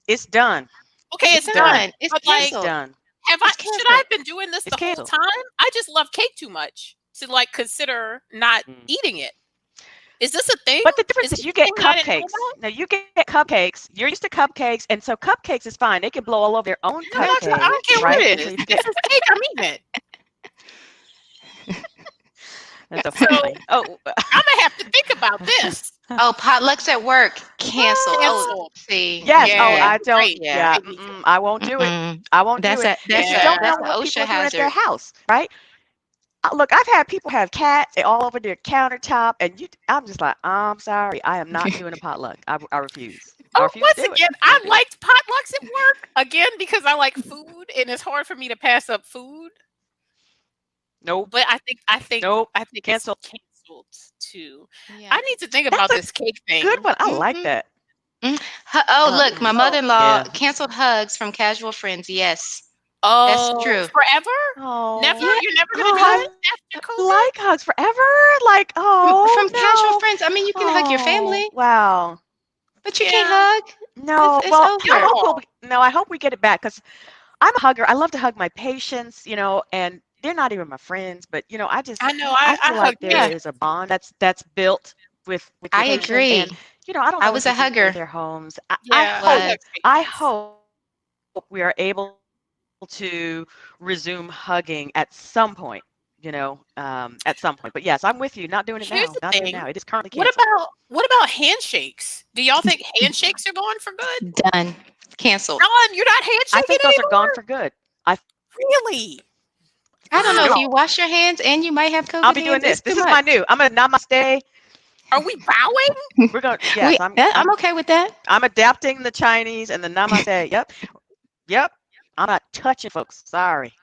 It's done. Okay, It's it's It's done. done. done. It's But like, It's canceled. done. It's should I canceled. have been doing this It's the whole canceled. time? I just love cake too much to like consider not Mm. eating it. Is this a thing? But the difference Is is this you a thing get that I didn't know cupcakes. about? Now you get cupcakes. You're used to cupcakes, and so cupcakes is fine. They can blow all over their own And I cupcake, don't care what right? it And so is. you If get it's cake, I'm eating it. that's so So funny. Oh, I'm gonna have to think about this. Oh, potlucks at work canceled. Oh, what? Cancel. see, Yes. Oh, Yeah, yeah, I don't. right, yeah. Yeah. right, Mika. I won't do it. Mm-mm. I won't do it because you don't Yeah. know That's a what people OSHA are doing at their hazard. house, right? Look, I've had people have cats all over their countertop, and I'm just like, I'm sorry, I am not doing a potluck. I refuse. I Oh, refuse to once do it. again, I Won't do it. liked potlucks at work again because I like food, and it's hard for me to pass up food. Nope. But Nope. I think it's Cancel. canceled too. Yeah. I need to think That's about a this cake good thing. one. I like Mm-hmm. that. Oh, look, my Oh, mother-in-law Yeah. canceled hugs from casual friends. Yes, that's oh, true. forever? Never? Oh. Yeah. You're never gonna do Oh, it after I COVID? like hugs forever. Like, From casual oh friends. I mean, you no. can hug your Oh, family, wow. but you can't Yeah. hug. No. It's Well, I over. hope Oh, I hope we get it back because I'm a hugger. I love to hug my patients, and they're not even my friends, but I know. I I feel hug like there Yeah, is a bond that's built with your I patients, and agree. I don't I know what was they're a doing in hugger. their homes. yeah, I hug I patients. hope we are able to resume hugging at some point. At some point. But yes, I'm with you. Not doing it Here's now. the Not doing it thing. now. It is currently canceled. What about handshakes? Do y'all think handshakes are going for good? Done. Canceled. None. You're not I handshaking think those are gone anymore? for good. I Really? I don't know if nope. you Wow. wash your hands and you might have I'll COVID be doing hands. this. It's too This is my much. new. I'm a namaste. Are we bowing? We're going. Yes, I'm okay with that. I'm adapting the Chinese and the namaste. Yep. Yep. I'm not touching folks. Sorry.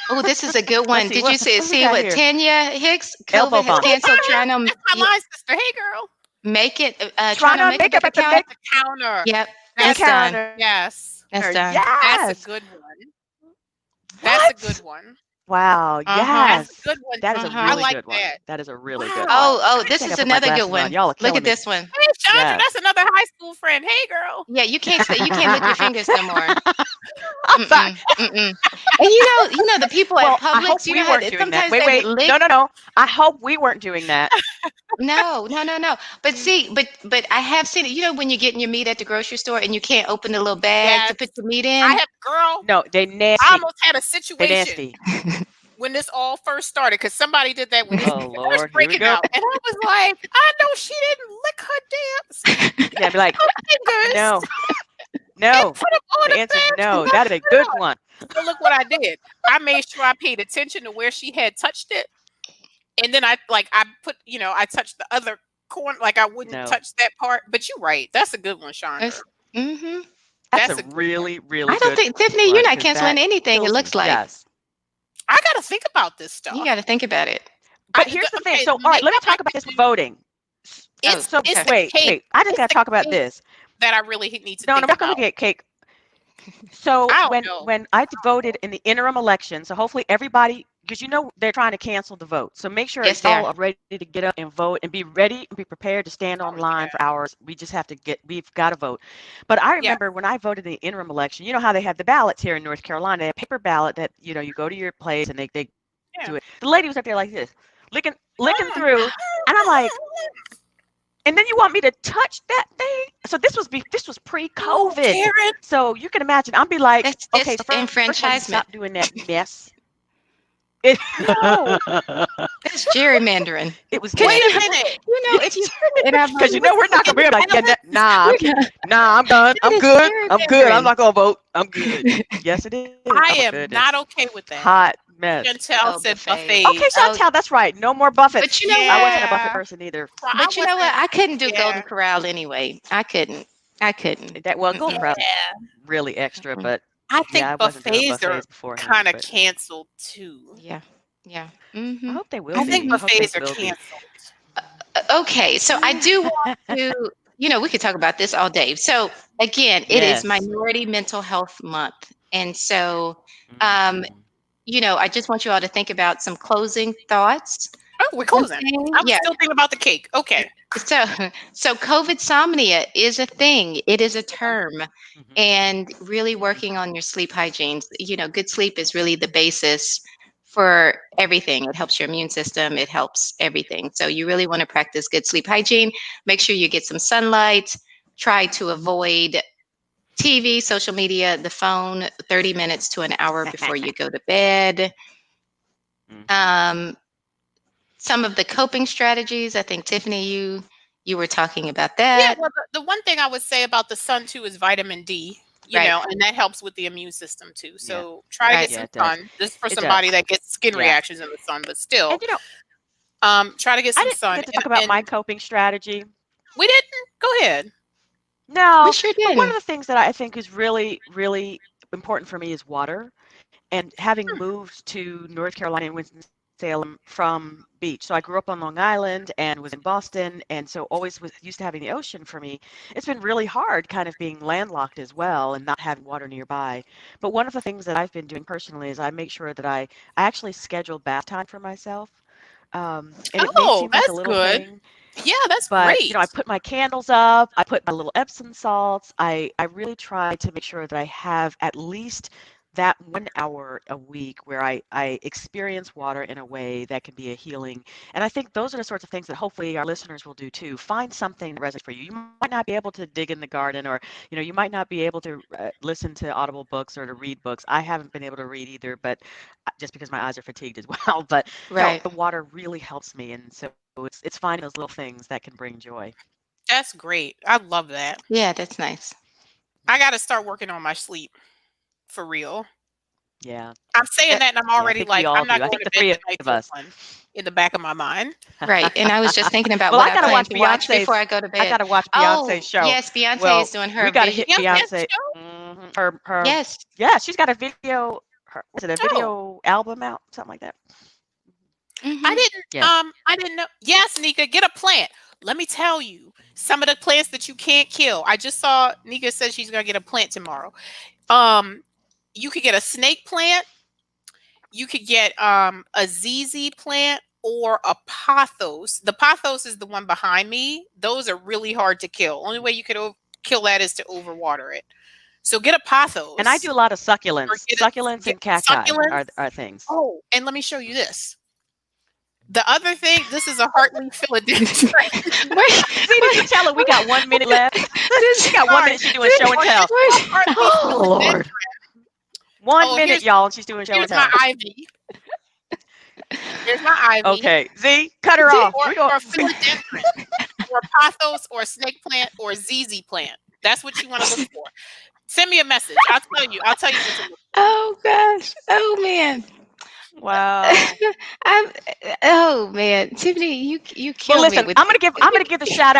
Oh, this is a good Let's one. see Did you what we see got what here. Tanya Hicks Elbow COVID has bump. Hey, canceled trying Tanya. to That's my line sister. Hey, girl. make it Trying trying to to make make it at up the at the counter? At make the counter. Yep, at the that's That's done. counter. yes. That's done. That's a Yes. good one. That's a good What? one. Wow. Uh-huh. That's a Yes. good one, That is a Z. I Uh-huh. really like good one. that. That is a really good one. Wow. Oh, I this think I is put my another good glasses on. one. Y'all are Look killing at me. this one. Hey, Chandra, Yes. that's another high school friend. Hey, girl. Yeah, you can't lick your fingers no more. I'm sorry. Mm-mm. Mm-mm. And the people at Well, I hope Publix, we how weren't doing that. sometimes Wait, they wait. lick. No, no, no. I hope we weren't doing that. No, no, no, no. But see, but I have seen it. When you're getting your meat at the grocery store and you can't open the little bag to Yes. put the meat I in. have, girl, No, they I nasty. almost had a They situation nasty. when this all first started because somebody did that when this Oh first Lord, here we breaking go. out. And I was like, I know she didn't lick her Yeah, be like, damn fingers no, and no. put them on The the answer is bench and no. not That is a put it good on. one. So look what I did. I made sure I paid attention to where she had touched it. And then I put, I touched the other corner, like I wouldn't No, touch that part. But you're right. That's a good one, Chandra. It's, hmm that's a That's a good one. really, really I don't good think Tiffany, you're one not because canceling that anything. It kills me. looks like. Yes. I got to think about this You stuff. got to think about it. But here's the thing. Okay, So, all right, let me maybe I talk about could this do. voting. Oh, It's So, it's okay. the wait, cake. I just It's got to the talk about cake this. that I really need to No, think we're not going to about. get cake. So I don't when know. when I voted in the interim election, so hopefully everybody, because they're trying to cancel the vote. So make sure Yes, they y'all are. are ready to get up and vote and be ready and be prepared to stand Oh online for yeah. hours. We've got to vote. But I Yeah. remember when I voted in the interim election, you know how they have the ballots here in North Carolina, they have paper ballot that, you go to your place and they Yeah. do it. The lady was up there like this, licking through, and I'm like, and then you want me to touch that thing? So this was No, pre-COVID. Karen. So you can imagine, I'll be like, That's okay, just so first of all, you need to enfranchisement. stop doing that mess. It, No. That's gerrymandering. it was Because Wait a nasty. minute. if you vote and I Because voted, we're not gonna be like, yeah, nah, we're not, I'm done. that I'm is good. I'm good. I'm gerrymandering. not gonna vote. I'm good. Yes, it is. Oh my I am goodness. not okay with that. Hot mess. Chantel Oh, said buffets. Okay, buffets. Oh, Chantel, that's right. No more Buffets. but you know I what? wasn't a Buffett Yeah. person either. Well, I But you know what? wasn't. I couldn't do Golden Yeah. Corral anyway. I couldn't. I couldn't. Golden Mm-mm. Corral Yeah. really extra, Mm-mm. but I yeah, think I wasn't doing buffets are buffets beforehand, kind of but canceled too. Yeah. Yeah. I Mm-hmm. hope they will I think be. I Mm-hmm. hope they buffets are will be. canceled. Okay. So I do want to, we could talk about this all day. So again, it is Yes. Minority Mental Health Month. And so, um, Mhm. I just want you all to think about some closing thoughts. Oh, we're One closing. thing, I was yeah. still thinking about the cake. Okay. So, so COVID-somnia is a thing. It is a term, Mhm. and really Mhm. working on your sleep hygiene. Good sleep is really the basis for everything. It helps your immune system. It helps everything. So you really want to practice good sleep hygiene. Make sure you get some sunlight. Try to avoid TV, social media, the phone 30 minutes to an hour before you go to bed. Mhm. Um, some of the coping strategies, I think Tiffany, you were talking about Yeah, that. well, the one thing I would say about the sun too is vitamin D, Right. and that helps with the immune system too. Yeah. So try to Right. get Yeah, some it does. sun. This is for It does. somebody that gets skin Yeah. reactions in the sun, but still, And try to get I some didn't sun. get to talk about And my coping strategy. we didn't. Go ahead. We No, sure but one of didn't. the things that I think is really, really important for me is water. And having moved to North Carolina and Winston-Salem from beach. So I grew up on Long Island and was in Boston, and so always was used to having the ocean for me. It's been really hard kind of being landlocked as well and not having water nearby. But one of the things that I've been doing personally is I make sure that I actually schedule bath time for myself. And it may Oh, seem like a that's little good. thing, Yeah, that's but I great. put my candles up, I put my little Epsom salts. I really try to make sure that I have at least that 1 hour a week where I experience water in a way that can be a healing. And I think those are the sorts of things that hopefully our listeners will do too. Find something that resonates for you. You might not be able to dig in the garden, or you might not be able to listen to audible books or to read books. I haven't been able to read either, but just because my eyes are fatigued as well. But Right. the water really helps me, and so it's finding those little things that can bring joy. That's great. I love that. Yeah, that's nice. I got to start working on my sleep for real. Yeah. I'm saying that, and I'm Yeah, I already think we like, all I'm do. not I going think to the bed three tonight of till us. 1 in the back of my mind. Right. And I was just thinking about Well, what I I gotta plan watch to watch before I Beyonce's. go to I bed. gotta watch Beyonce's Oh, show. yes, Beyonce is Well, doing we her gotta video. hit Yes, yes, Beyonce. show. Her. Yes. Yeah, she's got a video. Was it a Oh, video album out? Something like that. Hmm. Yeah. I didn't know. Yes, Nika, get a plant. Let me tell you, some of the plants that you can't kill. I just saw Nika said she's gonna get a plant tomorrow. Um, you could get a snake plant. You could get a ZZ plant or a pothos. The pothos is the one behind me. Those are really hard to kill. Only way you could kill that is to overwater it. So get a And I do pothos a lot of or succulents. Succulents get and cacti succulents. are things. Oh, and let me show you this. The other thing, this is a heartleaf philodendron. Wait, See, did you wait, tell her we got 1 minute left? this, We got one Sorry, minute. She's doing show and or tell. just called heartleaf Oh philodendron. Lord. 1 minute, Here's y'all, and she's doing show and my tell. ivy. Here's my ivy, Okay, Z, cut her this, off. We go. or a philodendron, or a pothos, or a snake plant, or a ZZ plant. That's what you want to look for. Send me a message. I'll tell you. I'll tell you what to look for. oh gosh. Oh man. Wow. I'm, oh man, Tiffany, you Well, kill me listen, with I'm gonna give the shout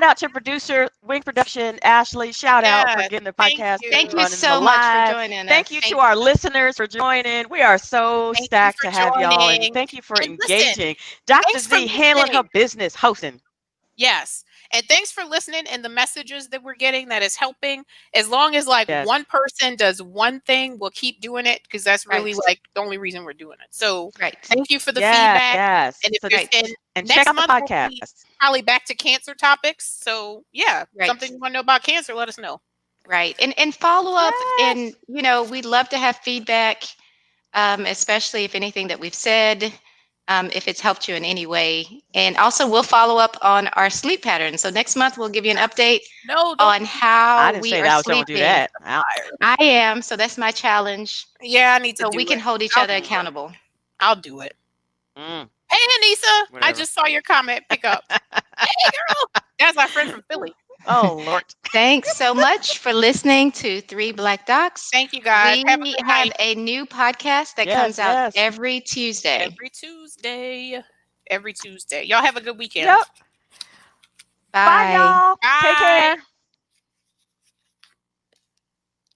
out to producer Wing Production Ashley. Shout out for Yes, getting the thank podcast Thank you you. running so much for live. joining Thank us. you to Thank our listeners for joining. We are so thank you stacked for to have y'all, and joining. thank you for And listen, engaging. Dr. thanks for Z handling her listening. business, hosting. Yes. And thanks for listening and the messages that we're getting that is helping. As long as like Yes, one person does one thing, we'll keep doing it because that's really Right, like the only reason we're doing it. So right, thank you for the yes, feedback. yes. And if So, there's right, and and check next out the month we'll be podcast. probably back to cancer topics. So yeah, right, something you want to know about cancer, let us know. right. And follow up, and Yes. we'd love to have feedback, especially if anything that we've said, if it's helped you in any way. And also, we'll follow up on our sleep patterns. So next month, we'll give you an update No, don't on be I how didn't we say are that I was going to do sleeping. that. tired. I am, so that's my challenge. Yeah, I need to So we do can it. hold each I'll other do it. accountable. I'll do it. Mm, Hey Anissa, I whatever. just saw your comment. Pick up. Hey girl. That's my friend from Philly. Oh, Lord. Thanks so much for listening to Three Black Docs. Thank you guys. Have a We good have night. a new podcast that Yes, comes out yes. every Tuesday. Every Tuesday. Every Tuesday. Y'all have a good weekend. Yep. Bye, Bye. y'all. Take Bye. care.